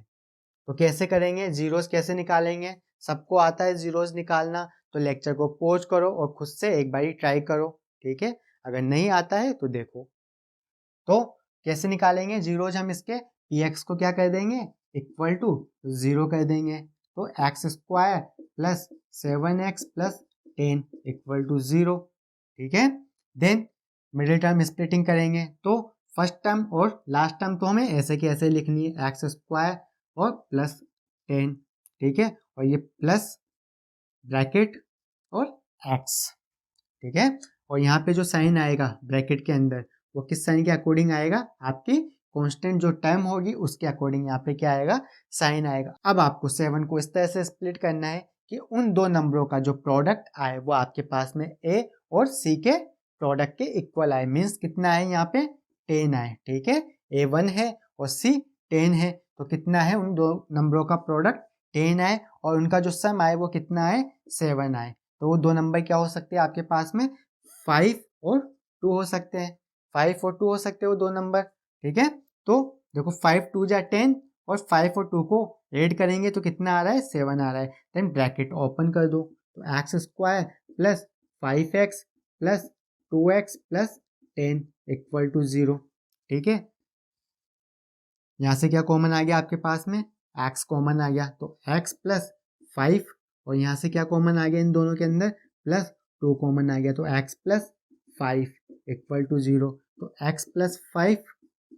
तो कैसे करेंगे, जीरोज कैसे निकालेंगे, सबको आता है जीरोज निकालना, तो लेक्चर को पॉज करो और खुद से एक बार ट्राई करो। ठीक है, अगर नहीं आता है तो देखो। तो कैसे निकालेंगे जीरोज, हम इसके px को क्या कर देंगे, इक्वल टू 0 कर देंगे। तो x square plus 7x plus 10 equal to 0। ठीक है, देन मिडिल टर्म स्प्लिटिंग करेंगे, तो फर्स्ट टर्म और लास्ट टर्म तो हमें ऐसे की ऐसे लिखनी है, एक्स स्क्वायर और प्लस 10। ठीक है, और ये प्लस ब्रैकेट और एक्स। ठीक है, और यहाँ पे जो साइन आएगा ब्रैकेट के अंदर वो किस साइन के अकॉर्डिंग आएगा, आपकी कांस्टेंट जो टर्म होगी उसके अकॉर्डिंग यहाँ पे क्या आएगा, साइन आएगा। अब आपको 7 को इस तरह से स्प्लिट करना है कि उन दो नंबरों का जो प्रोडक्ट आए वो आपके पास में ए और सी के प्रोडक्ट के इक्वल आए। मीन्स कितना है यहाँ पे, 10 आए। ठीक है, ए 1 है और सी 10 है, तो कितना है, उन दो नंबरों का प्रोडक्ट 10 आए और उनका जो सम आए वो कितना आए, 7 आए। तो वो दो नंबर क्या हो सकते हैं आपके पास में, 5 और 2 हो सकते हैं, 5 और 2 हो सकते हैं वो दो नंबर। ठीक है, तो देखो 5 2 जा 10 और 5 और 2 को ऐड करेंगे तो कितना आ रहा है, 7 आ रहा है। देन ब्रैकेट ओपन कर दो, तो x square plus 5x plus 2x plus 10 equal to 0। ठीक है, यहाँ से क्या कॉमन आ गया आपके पास में, x कॉमन आ गया, तो x प्लस 5 और यहाँ से क्या कॉमन आ गया इन दोनों के अंदर, प्लस 2 कॉमन आ गया, तो x प्लस 5 इक्वल टू 0। तो x प्लस 5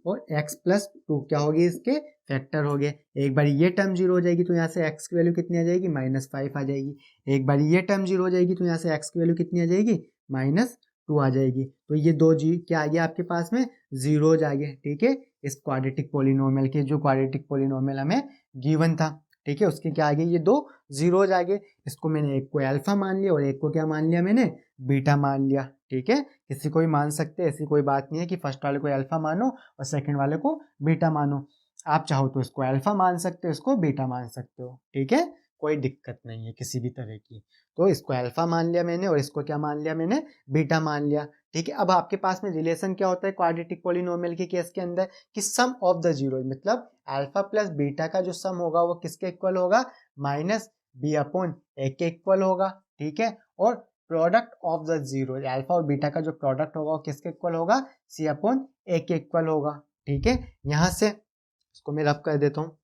और x प्लस 2 क्या हो गई, इसके फैक्टर हो गए। एक बार ये टर्म 0 हो जाएगी तो यहाँ से x की वैल्यू कितनी आ जाएगी, -5 आ जाएगी। एक बार ये टर्म 0 हो जाएगी तो यहाँ से x की वैल्यू कितनी आ जाएगी, -2 आ जाएगी। तो ये दो जी क्या आ गया आपके पास में, जीरोज आ गए। ठीक है, इस क्वाड्रेटिक पोलिनोमियल के, जो क्वाड्रेटिक पोलिनोमियल हमें गिवन था, ठीक है, उसके क्या आ गए, ये दो जीरोज आ गए। इसको मैंने एक को अल्फा मान लिया और एक को क्या मान लिया मैंने, बीटा मान लिया। ठीक है, किसी को भी मान सकते हैं, ऐसी कोई बात नहीं है कि फर्स्ट वाले को अल्फा मानो और सेकंड वाले को बीटा मानो। आप चाहो तो इसको अल्फा मान सकते हो, इसको बीटा मान सकते हो। ठीक है, कोई दिक्कत नहीं है किसी भी तरह की। तो इसको अल्फा मान लिया मैंने और इसको क्या मान लिया मैंने, बीटा मान लिया। ठीक है, अब आपके पास में रिलेशन क्या होता है क्वाड्रेटिक पॉलिनोमियल के केस के अंदर, कि सम ऑफ द जीरो, मतलब अल्फा प्लस बीटा का जो सम होगा वो किसके इक्वल होगा, माइनस बी अपॉन ए के इक्वल होगा। ठीक है, और product of the zero, alpha और बीटा का जो प्रोडक्ट होगा वो किसके इक्वल होगा, सी अपॉन ए के इक्वल होगा। ठीक है, यहां से इसको मैं रफ कर देता हूँ।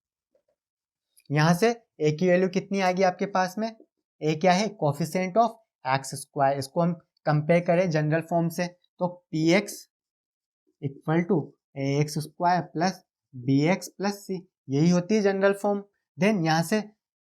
यहां से ए की वैल्यू कितनी आ गई आपके पास में, ए क्या है, कोफिशिएंट ऑफ एक्स स्क्वायर। इसको हम कंपेयर करें जनरल फॉर्म से, तो P X equal to A X square plus B X plus C, यही होती है जनरल फॉर्म। देन यहाँ से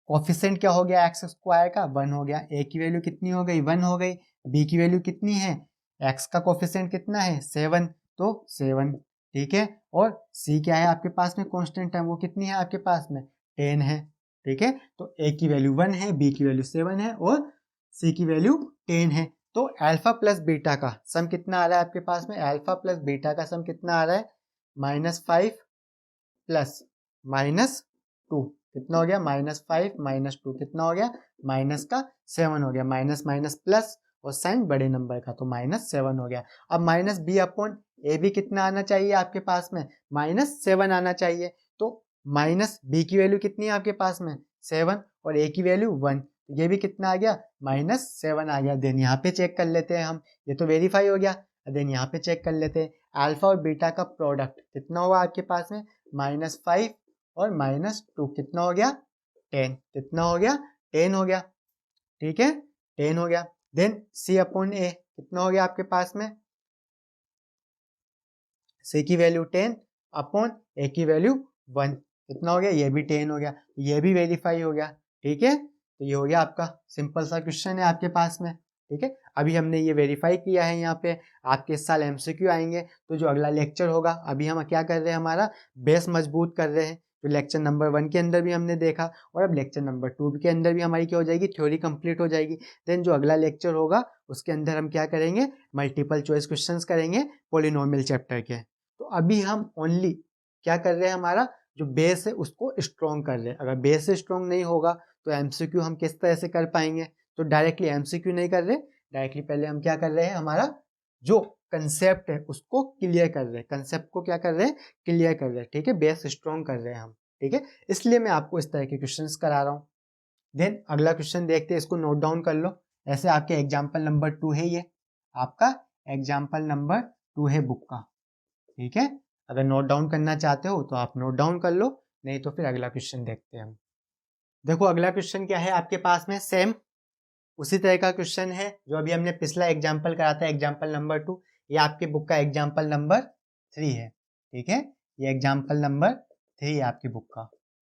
कोफिशिएंट क्या हो गया एक्स स्क्वायर का, 1 हो गया। ए की वैल्यू कितनी हो गई, 1 हो गई। बी की वैल्यू कितनी है, एक्स का कोफिशिएंट कितना है, 7, तो 7। ठीक है, और सी क्या है आपके पास में, कांस्टेंट है, वो कितनी है आपके पास में, 10 है। ठीक है, तो ए की वैल्यू 1 है, बी की वैल्यू 7 है और सी की वैल्यू 10 है। तो अल्फा प्लस बीटा का सम कितना आ रहा है आपके पास में, अल्फा प्लस बीटा का सम कितना आ रहा है, -5 प्लस -2 कितना हो गया, -5 -2 कितना हो गया, माइनस का 7 हो गया। माइनस माइनस प्लस और साइन बड़े नंबर का, तो -7 हो गया। अब माइनस बी अपॉन ए भी कितना आना चाहिए आपके पास में, -7 आना चाहिए। तो माइनस बी की वैल्यू कितनी है आपके पास में, 7, और ए की वैल्यू 1, ये भी कितना आ गया, -7 आ गया। देन यहाँ पे चेक कर लेते हैं हम, ये तो वेरीफाई हो गया। देन यहाँ पे चेक कर लेते हैं, अल्फा और बीटा का प्रोडक्ट कितना हुआ आपके पास में, -5 और -2 कितना हो गया, 10, कितना हो गया, 10 हो गया। ठीक है, 10 हो गया। देन सी अपॉन ए कितना हो गया आपके पास में, सी की वैल्यू 10 अपॉन ए की वैल्यू 1 कितना हो गया, ये भी 10 हो गया, ये भी वेरीफाई हो गया। ठीक है, तो ये हो गया आपका सिंपल सा क्वेश्चन है आपके पास में। ठीक है, अभी हमने ये वेरीफाई किया है। यहाँ पे आपके इस साल एमसीक्यू आएंगे, तो जो अगला लेक्चर होगा, अभी हम क्या कर रहे हैं, हमारा बेस मजबूत कर रहे हैं। तो लेक्चर नंबर 1 के अंदर भी हमने देखा और अब लेक्चर नंबर 2 के अंदर भी हमारी क्या हो जाएगी, थ्योरी कंप्लीट हो जाएगी। देन जो अगला लेक्चर होगा उसके अंदर हम क्या करेंगे, मल्टीपल चॉइस क्वेश्चंस करेंगे पॉलिनोमियल चैप्टर के। तो अभी हम ओनली क्या कर रहे हैं, हमारा जो बेस है उसको स्ट्रॉन्ग कर रहे हैं। अगर बेस स्ट्रॉन्ग नहीं होगा तो एमसीक्यू हम किस तरह से कर पाएंगे? तो डायरेक्टली एमसीक्यू नहीं कर रहे, डायरेक्टली पहले हम क्या कर रहे हैं, हमारा जो कंसेप्ट है उसको क्लियर कर रहे हैं, कंसेप्ट को क्या कर रहे हैं, क्लियर कर रहे हैं, ठीक है, बेस स्ट्रॉन्ग कर रहे हैं हम, ठीक है, इसलिए मैं आपको इस तरह के क्वेश्चंस करा रहा हूँ। देन अगला क्वेश्चन देखते हैं, इसको नोट डाउन कर लो। ऐसे आपके एग्जाम्पल नंबर 2 है, ये आपका एग्जाम्पल नंबर 2 है बुक का, ठीक है। अगर नोट डाउन करना चाहते हो तो आप नोट डाउन कर लो, नहीं तो फिर अगला क्वेश्चन देखते हैं हम। देखो अगला क्वेश्चन क्या है आपके पास में, सेम उसी तरह का क्वेश्चन है जो अभी हमने पिछला एग्जाम्पल करा था, एग्जाम्पल नंबर 2। ये आपके बुक का एग्जाम्पल नंबर 3 है, ठीक है, ये एग्जाम्पल नंबर 3 है आपकी बुक का,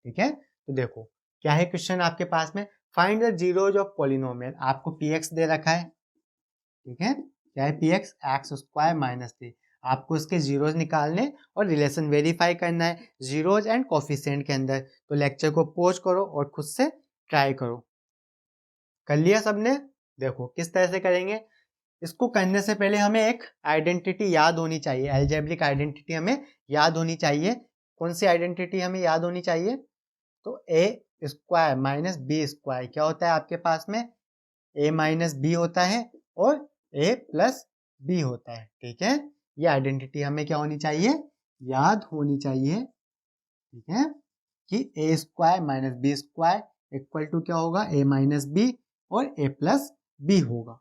ठीक है। तो देखो क्या है क्वेश्चन आपके पास में, find the zeros of polynomial. आपको px दे रखा है, ठीक है, क्या है px, एक्स स्क्वायर माइनस 3। आपको इसके जीरोज निकालने और रिलेशन वेरीफाई करना है जीरोज एंड कोफिशिएंट के अंदर। तो लेक्चर को पॉज करो और खुद से ट्राई करो। कर लिया सबने? देखो किस तरह से करेंगे, इसको करने से पहले हमें एक आइडेंटिटी याद होनी चाहिए, अलजेब्रिक आइडेंटिटी हमें याद होनी चाहिए। कौन सी आइडेंटिटी हमें याद होनी चाहिए? तो ए स्क्वायर माइनस बी स्क्वायर क्या होता है आपके पास में, ए माइनस बी होता है और ए प्लस बी होता है, ठीक है। ये आइडेंटिटी हमें क्या होनी चाहिए, याद होनी चाहिए, ठीक है, कि A square minus B square equal to क्या होगा, ए माइनस बी और ए प्लस बी होगा।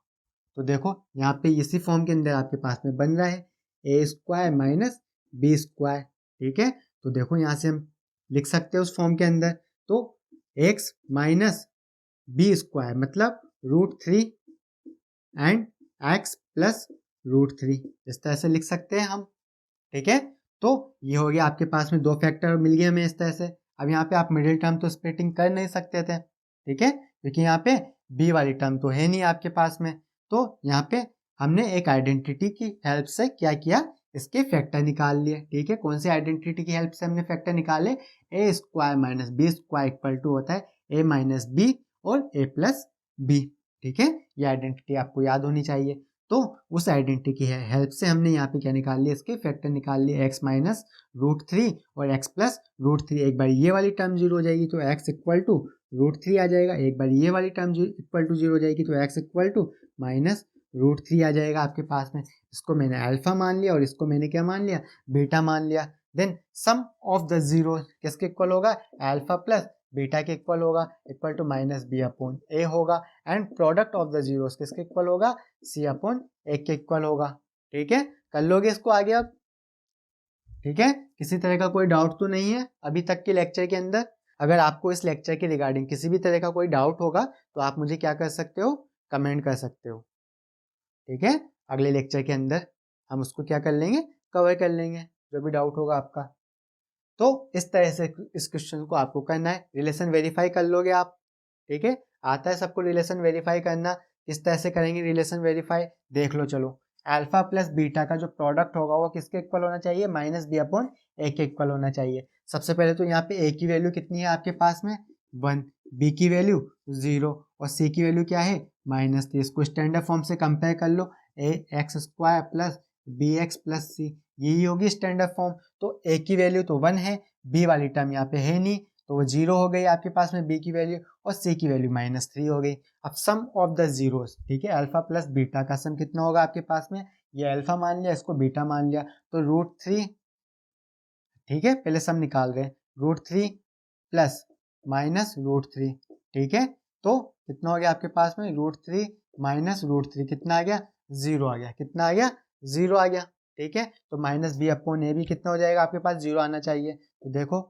तो देखो यहाँ पे इसी फॉर्म के अंदर आपके पास में बन रहा है ए स्क्वायर माइनस बी स्क्वायर, ठीक है। तो देखो यहाँ से हम लिख सकते हैं उस फॉर्म के अंदर, तो एक्स माइनस बी स्क्वायर मतलब √3 एंड एक्स प्लस √3, इस तरह से लिख सकते हैं हम, ठीक है। तो ये हो गया आपके पास में, दो फैक्टर मिल गए हमें इस तरह से। अब यहाँ पे आप मिडिल टर्म तो स्प्लिटिंग कर नहीं सकते थे, ठीक है, क्योंकि यहाँ पे बी वाली टर्म तो है नहीं आपके पास में। तो यहाँ पे हमने एक आइडेंटिटी की हेल्प से क्या किया, इसके फैक्टर निकाल लिए, ठीक है। कौन सी आइडेंटिटी की हेल्प से हमने फैक्टर निकाले, A square minus B square equal to होता है ए माइनस बी और ए प्लस बी, ठीक है। ये आइडेंटिटी आपको याद होनी चाहिए। तो उस आइडेंटिटी की हेल्प से हमने यहाँ पे क्या निकाल लिया, इसके फैक्टर निकाल लिए, x माइनस √3 और x प्लस √3। एक बार ये वाली टर्म जीरो हो जाएगी तो x इक्वल टू √3 आ जाएगा, एक बार ये वाली टर्म इक्वल टू जीरो हो जाएगी तो x इक्वल टू माइनस √3 आ जाएगा आपके पास में। इसको मैंने अल्फा मान लिया और इसको मैंने क्या मान लिया, बीटा मान लिया। Then sum of the zero किसके इक्वल होगा, अल्फा प्लस बीटा के इक्वल होगा, equal to minus B upon A होगा, and product of the zeros किसके इक्वल होगा, सी अपॉन ए के इक्वल होगा, ठीक है। कर लोगे इसको आगे अब, ठीक है। किसी तरह का कोई डाउट तो नहीं है अभी तक के लेक्चर के अंदर? अगर आपको इस लेक्चर के रिगार्डिंग किसी भी तरह का कोई डाउट होगा तो आप मुझे क्या कर सकते हो, कमेंट कर सकते हो, ठीक है। अगले लेक्चर के अंदर हम उसको क्या कर लेंगे, कवर कर लेंगे जो भी डाउट होगा आपका। तो इस तरह से इस क्वेश्चन को आपको करना है, रिलेशन वेरीफाई कर लोगे आप, ठीक है। आता है सबको रिलेशन वेरीफाई करना, किस तरह से करेंगे रिलेशन वेरीफाई, देख लो। चलो, अल्फा प्लस बीटा का जो प्रोडक्ट होगा वो किसके इक्वल होना चाहिए, माइनस बी अपॉन ए के इक्वल होना चाहिए। सबसे पहले तो यहाँ पे ए की वैल्यू कितनी है आपके पास में, 1, बी की वैल्यू 0 और सी की वैल्यू क्या है, -3। इसको स्टैंडर्ड फॉर्म से कंपेयर कर लो, A X square plus B X plus C, यही होगी स्टैंडर्ड फॉर्म। तो ए की वैल्यू तो 1 है, बी वाली टर्म यहाँ पे है नहीं तो वो 0 हो गई आपके पास में बी की वैल्यू, और सी की वैल्यू -3 हो गई। अब सम ऑफ द जीरोस, ठीक है, अल्फा प्लस बीटा का सम कितना होगा आपके पास में, ये अल्फा मान लिया, इसको बीटा मान लिया, तो √3, ठीक है, पहले सम निकाल रहे हैं, √3 प्लस माइनस √3, ठीक है। तो कितना हो गया आपके पास में, √3 माइनस √3 कितना आ गया, 0 आ गया, कितना आ गया, 0 आ गया, ठीक है। तो माइनस बी अपॉन ए भी कितना हो जाएगा आपके पास, 0 आना चाहिए। तो देखो,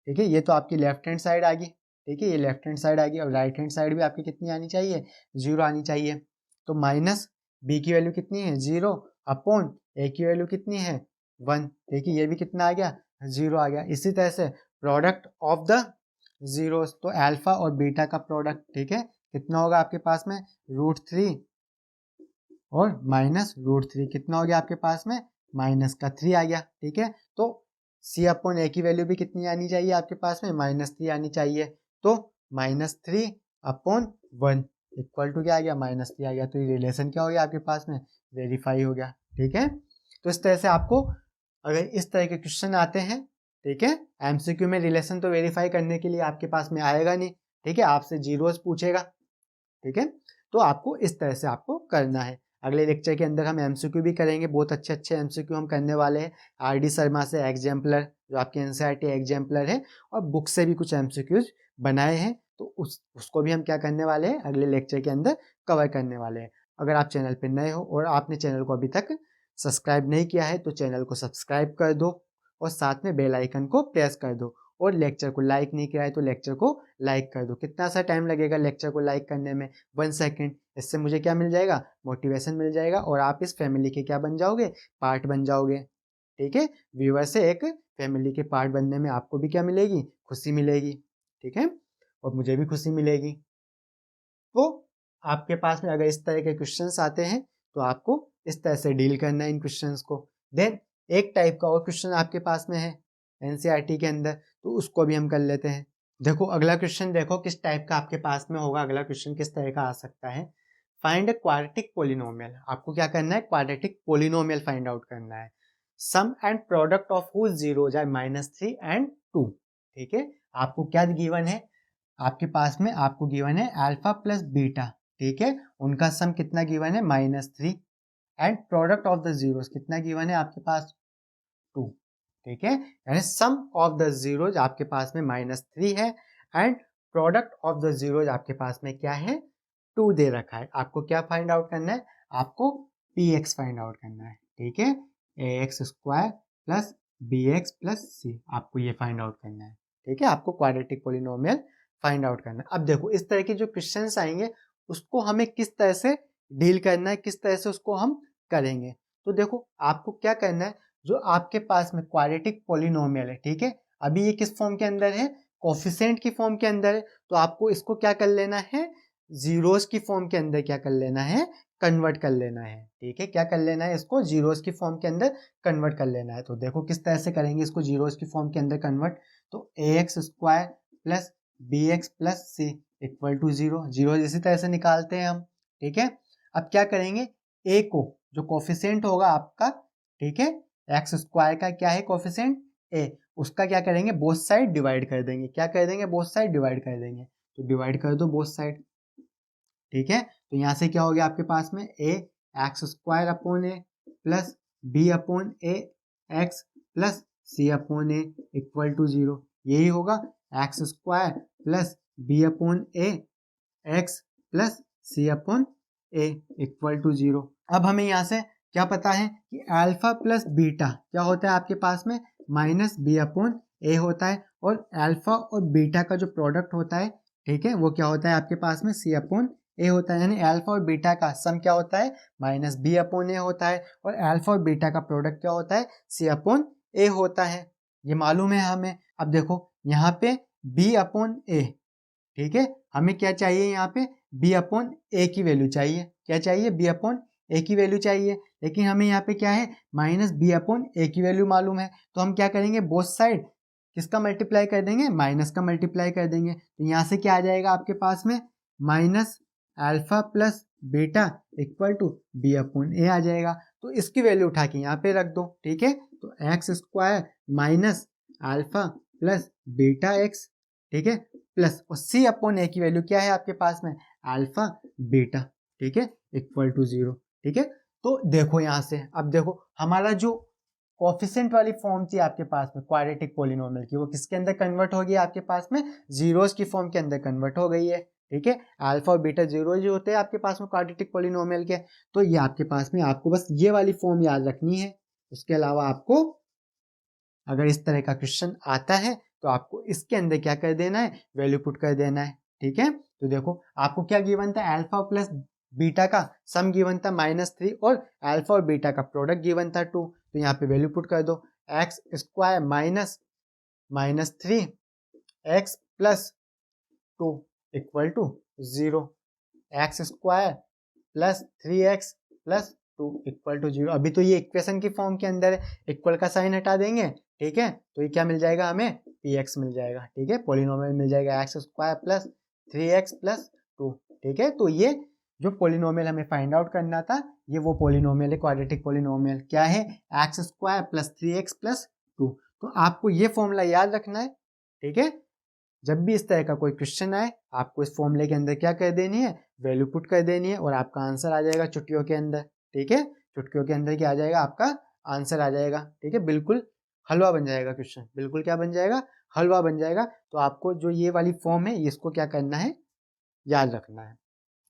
ठीक है, ये तो आपकी लेफ्ट हैंड साइड आ गई, ठीक है, ये लेफ्ट हैंड साइड आ गई, और राइट हैंड साइड भी आपकी कितनी आनी चाहिए, 0 आनी चाहिए। तो माइनस बी की वैल्यू कितनी है, 0 अपॉन ए की वैल्यू कितनी है, 1, ठीक है, ये भी कितना आ गया, 0 आ गया। इसी तरह से प्रोडक्ट ऑफ द जीरो, तो अल्फा और बीटा का प्रोडक्ट, ठीक है, कितना होगा आपके पास में, √3 और माइनस √3, कितना हो गया आपके पास में, माइनस का 3 आ गया, ठीक है। तो सी अपॉन ए की वैल्यू भी कितनी आनी चाहिए आपके पास में, -3 आनी चाहिए। तो -3 अपॉन 1 इक्वल टू क्या आ गया, -3 आ गया। तो ये रिलेशन क्या हो गया आपके पास में, वेरीफाई हो गया, ठीक है। तो इस तरह से आपको अगर इस तरह के क्वेश्चन आते हैं, ठीक है, एमसीक्यू में रिलेशन तो वेरीफाई करने के लिए आपके पास में आएगा नहीं, ठीक है, आपसे जीरोस पूछेगा। ठीक है, तो आपको इस तरह से आपको करना है। अगले लेक्चर के अंदर हम एमसीक्यू भी करेंगे, बहुत अच्छे अच्छे एमसीक्यू हम करने वाले हैं आरडी शर्मा से, एग्जाम्पलर जो आपके एनसीईआरटी एग्जाम्पलर है, और बुक से भी कुछ एमसीक्यूज बनाए हैं, तो उसको भी हम क्या करने वाले हैं, अगले लेक्चर के अंदर कवर करने वाले हैं। अगर आप चैनल पर नए हो और आपने चैनल को अभी तक सब्सक्राइब नहीं किया है तो चैनल को सब्सक्राइब कर दो और साथ में बेल आइकन को प्रेस कर दो, और लेक्चर को लाइक नहीं किया है तो लेक्चर को लाइक कर दो। कितना सा टाइम लगेगा लेक्चर को लाइक करने में, 1 सेकेंड। इससे मुझे क्या मिल जाएगा, मोटिवेशन मिल जाएगा, और आप इस फैमिली के क्या बन जाओगे, पार्ट बन जाओगे। ठीक है, व्यूअर से एक फैमिली के पार्ट बनने में आपको भी क्या मिलेगी, खुशी मिलेगी। ठीक है, और मुझे भी खुशी मिलेगी। तो आपके पास में अगर इस तरह के क्वेश्चंस आते हैं तो आपको इस तरह से डील करना है इन क्वेश्चंस को। देन एक टाइप का और क्वेश्चन आपके पास में है एनसीईआरटी के अंदर, तो उसको भी हम कर लेते हैं। देखो अगला क्वेश्चन, देखो किस टाइप का आपके पास में होगा। अगला क्वेश्चन किस तरह का आ सकता है, फाइंड अ क्वाड्रेटिक पोलिनोमियल। आपको क्या करना है, क्वाड्रेटिक पोलिनोमियल फाइंड आउट करना है। Sum and product of whose zeros are -3 and 2। ठीक है, आपको क्या गिवन है, आपके पास में आपको गिवन है अल्फा प्लस बीटा। ठीक है, उनका सम कितना गिवन है, -3, and product of the zeros कितना गिवन है आपके पास, 2। ठीक है, यानी सम ऑफ द जीरोज आपके पास में -3 है, and product of the zeros आपके पास में क्या है, 2 दे रखा है। आपको क्या फाइंड आउट करना है, आपको px फाइंड आउट करना है। ठीक है, ax square plus bx plus c, आपको ये फाइंड आउट करना है। ठीक है, आपको क्वाड्रेटिक पोलिनोमियल फाइंड आउट करना है। अब देखो इस तरह के जो क्वेश्चंस आएंगे उसको हमें किस तरह से डील करना है, किस तरह से उसको हम करेंगे। तो देखो आपको क्या करना है, जो आपके पास में क्वाड्रेटिक पोलिनोमियल है, ठीक है, अभी ये किस फॉर्म के अंदर है, कोफिशिएंट की फॉर्म के अंदर है, तो आपको इसको क्या कर लेना है, जीरोस की फॉर्म के अंदर क्या कर लेना है, कन्वर्ट कर लेना है। ठीक है, क्या कर लेना है, इसको जीरोस की फॉर्म के अंदर कन्वर्ट कर लेना है। तो देखो किस तरह से करेंगे इसको जीरोस की फॉर्म के अंदर कन्वर्ट, तो ax square plus bx plus c equal to 0, zero इसी तरह से निकालते हैं हम। ठीक है, अब क्या करेंगे, a को जो कोफिशिएंट होगा आपका, ठीक है, एक्स स्क्वायर का क्या है कोफिशिएंट a, उसका क्या करेंगे, बोथ साइड डिवाइड कर देंगे। क्या कर देंगे, बोथ साइड डिवाइड कर देंगे, तो डिवाइड कर दो बोथ साइड। ठीक है, तो यहां से क्या हो गया आपके पास में, a x square upon A plus B upon A x plus C upon A equal to 0। यही होगा x square plus B upon A x plus C upon A equal to 0। अब हमें यहाँ से क्या पता है कि अल्फा प्लस बीटा क्या होता है आपके पास में, माइनस बी अपॉन ए होता है, और अल्फा और बीटा का जो प्रोडक्ट होता है, ठीक है, वो क्या होता है आपके पास में, सी अपॉन ए होता है। यानी अल्फा और बीटा का सम क्या होता है, माइनस बी अपॉन ए होता है, और अल्फा और बीटा का प्रोडक्ट क्या होता है, सी अपॉन ए होता है। ये मालूम है हमें। अब देखो यहाँ पे बी अपॉन ए, ठीक है, हमें क्या चाहिए यहाँ पे, b अपॉन ए की वैल्यू चाहिए। क्या चाहिए, b अपॉन ए की वैल्यू चाहिए, लेकिन हमें यहाँ पे क्या है, माइनस बी अपॉन ए की वैल्यू मालूम है। तो हम क्या करेंगे, बोथ साइड किसका मल्टीप्लाई कर देंगे, माइनस का मल्टीप्लाई कर देंगे। तो यहाँ से क्या आ जाएगा आपके पास में, minus alpha plus beta equal to B upon A आ जाएगा। तो इसकी वैल्यू उठा के यहाँ पे रख दो। ठीक है, तो x square minus alpha plus beta x, ठीक है, प्लस और सी अपॉन ए की वैल्यू क्या है आपके पास में, अल्फा बीटा, ठीक है, इक्वल टू 0। ठीक है, तो देखो यहाँ से, अब देखो हमारा जो कोफिशिएंट वाली फॉर्म थी आपके पास में क्वाड्रेटिक पोलिनोमियल की, वो किसके अंदर कन्वर्ट हो गई आपके पास में, जीरोस की फॉर्म के अंदर कन्वर्ट हो गई है। ठीक है, अल्फा और बीटा जीरो जो होते हैं आपके पास में क्वाड्रेटिक पोलिनोमियल के, तो ये आपके पास में, आपको बस ये वाली फॉर्म याद रखनी है। उसके अलावा आपको अगर इस तरह का क्वेश्चन आता है तो आपको इसके अंदर क्या कर देना है, वैल्यू पुट कर देना है। ठीक है, तो देखो आपको क्या गिवन था, अल्फा प्लस बीटा का सम गिवन था -3, और अल्फा और बीटा का प्रोडक्ट गिवन था 2। तो यहाँ पे वैल्यू पुट कर दो, x square minus 3 x plus 2 equal to 0, x square plus 3x plus 2 equal to 0। अभी तो ये इक्वेशन की फॉर्म के अंदर है, इक्वल का साइन हटा देंगे। ठीक है, तो ये क्या मिल जाएगा हमें, px मिल जाएगा। ठीक है, पोलिनोमियल मिल जाएगा x square plus 3x plus 2। ठीक है, तो ये जो पोलिनोमियल हमें फाइंड आउट करना था, ये वो पोलिनोमियल है, क्वाड्रेटिक पोलिनोमियल क्या है, X square plus 3x plus 2। तो आपको ये फॉर्मूला याद रखना है। ठीक है, जब भी इस तरह का कोई क्वेश्चन आए आपको इस फॉर्मूले के अंदर क्या कर देनी है, वैल्यू पुट कर देनी है और आपका आंसर आ जाएगा चुटकियों के अंदर। ठीक है, चुटकियों के अंदर क्या आ जाएगा, आपका आंसर आ जाएगा। ठीक है, बिल्कुल हलवा बन जाएगा क्वेश्चन, बिल्कुल क्या बन जाएगा, हलवा बन जाएगा। तो आपको जो ये वाली फॉर्म है इसको क्या करना है, याद रखना है।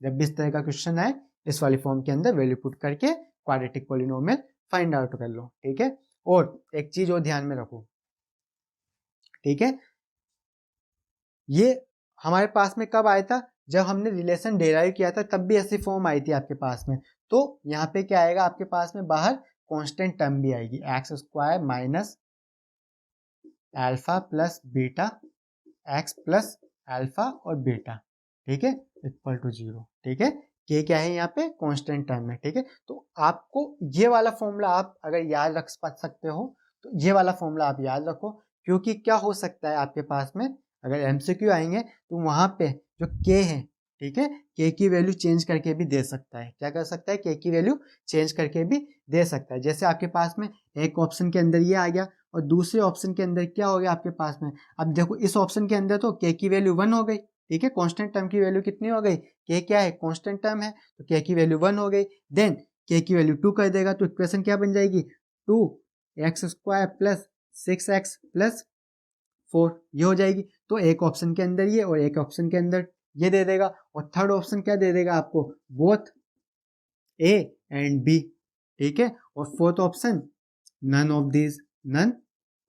जब भी इस तरह का क्वेश्चन आए इस वाली फॉर्म के अंदर वैल्यू पुट करके क्वाड्रेटिक पॉलिनोमियल फाइंड आउट कर लो। ठीक है, और एक चीज और ध्यान में रखो। ठीक है, ये हमारे पास में कब आया था, जब हमने रिलेशन डेराइव किया था तब भी ऐसी फॉर्म आई थी आपके पास में। तो यहाँ पे क्या आएगा आपके पास में, बाहर कांस्टेंट टर्म भी आएगी, x square minus alpha plus beta x plus alpha और बीटा, ठीक है, इक्वल टू 0। ठीक है, के क्या है यहाँ पे, कांस्टेंट टर्म है। ठीक है, तो आपको ये वाला फॉर्मूला आप अगर याद रख सकते हो तो ये वाला फॉर्मूला आप याद रखो, क्योंकि क्या हो सकता है आपके पास में अगर एमसीक्यू आएंगे तो वहां पे जो के है, ठीक है, के की वैल्यू चेंज करके भी दे सकता है। क्या कर सकता है, के की वैल्यू चेंज करके भी दे सकता है। जैसे आपके पास में एक ऑप्शन के अंदर ये आ गया और दूसरे ऑप्शन के अंदर क्या हो गया आपके पास में, अब देखो इस ऑप्शन के अंदर तो के की वैल्यू 1 हो गई। ठीक है, कांस्टेंट टर्म की वैल्यू कितनी हो गई, के क्या है, कांस्टेंट टर्म है, तो के की वैल्यू 1 हो गई। देन के की वैल्यू 2 कर देगा तो इक्वेशन क्या बन जाएगी, 2x² प्लस 6x प्लस 4 ये हो जाएगी। तो एक ऑप्शन के अंदर ये और एक ऑप्शन के अंदर ये दे देगा, और थर्ड ऑप्शन क्या दे देगा आपको, बोथ ए एंड बी। ठीक है, और fourth option none of these, none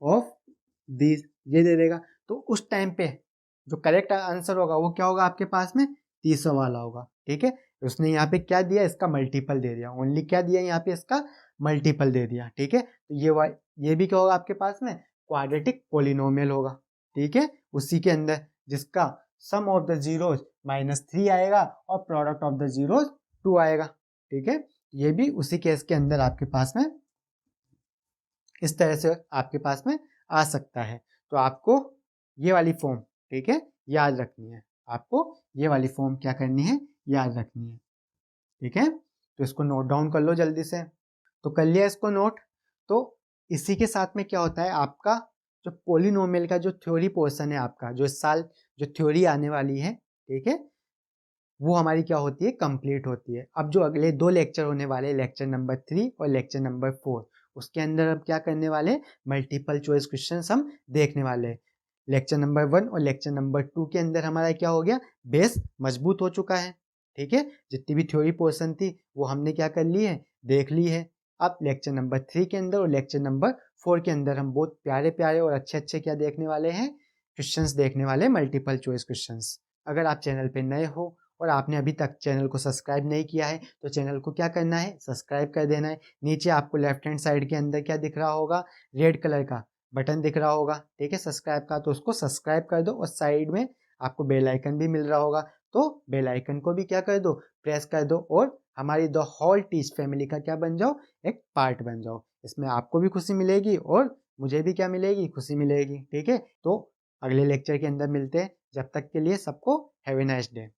of these ये दे देगा। तो उस टाइम पे जो करेक्ट आंसर होगा वो क्या होगा आपके पास में, तीसरा वाला होगा। ठीक है, उसने यहाँ पे क्या दिया, इसका मल्टीपल दे दिया, ओनली क्या दिया यहाँ पे, इसका मल्टीपल दे दिया। ठीक है, तो ये भी क्या होगा आपके पास में, क्वाड्रेटिक पॉलिनोमियल होगा। ठीक है, उसी के अंदर जिसका सम ऑफ द जीरोज -3 आएगा और प्रोडक्ट ऑफ द जीरोज 2 आएगा। ठीक है, ये भी उसी केस के अंदर आपके पास में इस तरह से आपके पास में आ सकता है। तो आपको ये वाली फॉर्म, ठीक है, याद रखनी है। आपको ये वाली फॉर्म क्या करनी है, याद रखनी है। ठीक है, तो इसको नोट डाउन कर लो जल्दी से। तो कर लिया इसको नोट। तो इसी के साथ में क्या होता है, आपका जो पॉलिनोमियल का जो थ्योरी पोर्शन है आपका, जो इस साल जो थ्योरी आने वाली है, ठीक है, वो हमारी क्या होती है, कंप्लीट होती है। अब जो अगले 2 लेक्चर होने वाले, लेक्चर नंबर 3 और लेक्चर नंबर 4, उसके अंदर अब क्या करने वाले, मल्टीपल चॉइस क्वेश्चन हम देखने वाले हैं। लेक्चर नंबर 1 और लेक्चर नंबर 2 के अंदर हमारा क्या हो गया, बेस मजबूत हो चुका है। ठीक है, जितनी भी थ्योरी पोर्शन थी वो हमने क्या कर ली है, देख ली है। अब लेक्चर नंबर 3 के अंदर और लेक्चर नंबर 4 के अंदर हम बहुत प्यारे प्यारे और अच्छे अच्छे क्या देखने वाले हैं, क्वेश्चंस देखने वाले, मल्टीपल चॉइस क्वेश्चंस। अगर आप चैनल पे नए हो और आपने अभी तक चैनल को सब्सक्राइब नहीं किया है तो चैनल को क्या करना है, सब्सक्राइब कर देना है। नीचे आपको लेफ्ट हैंड साइड के अंदर क्या दिख रहा होगा, रेड कलर का बटन दिख रहा होगा, ठीक है, सब्सक्राइब का, तो उसको सब्सक्राइब कर दो और साइड में आपको बेल आइकन भी मिल रहा होगा, तो बेल आइकन को भी क्या कर दो, प्रेस कर दो, और हमारी द होल टीच फैमिली का क्या बन जाओ, एक पार्ट बन जाओ। इसमें आपको भी खुशी मिलेगी और मुझे भी क्या मिलेगी, खुशी मिलेगी। ठीक है, तो अगले लेक्चर के अंदर मिलते हैं, जब तक के लिए सबको हैव ए नाइस डे।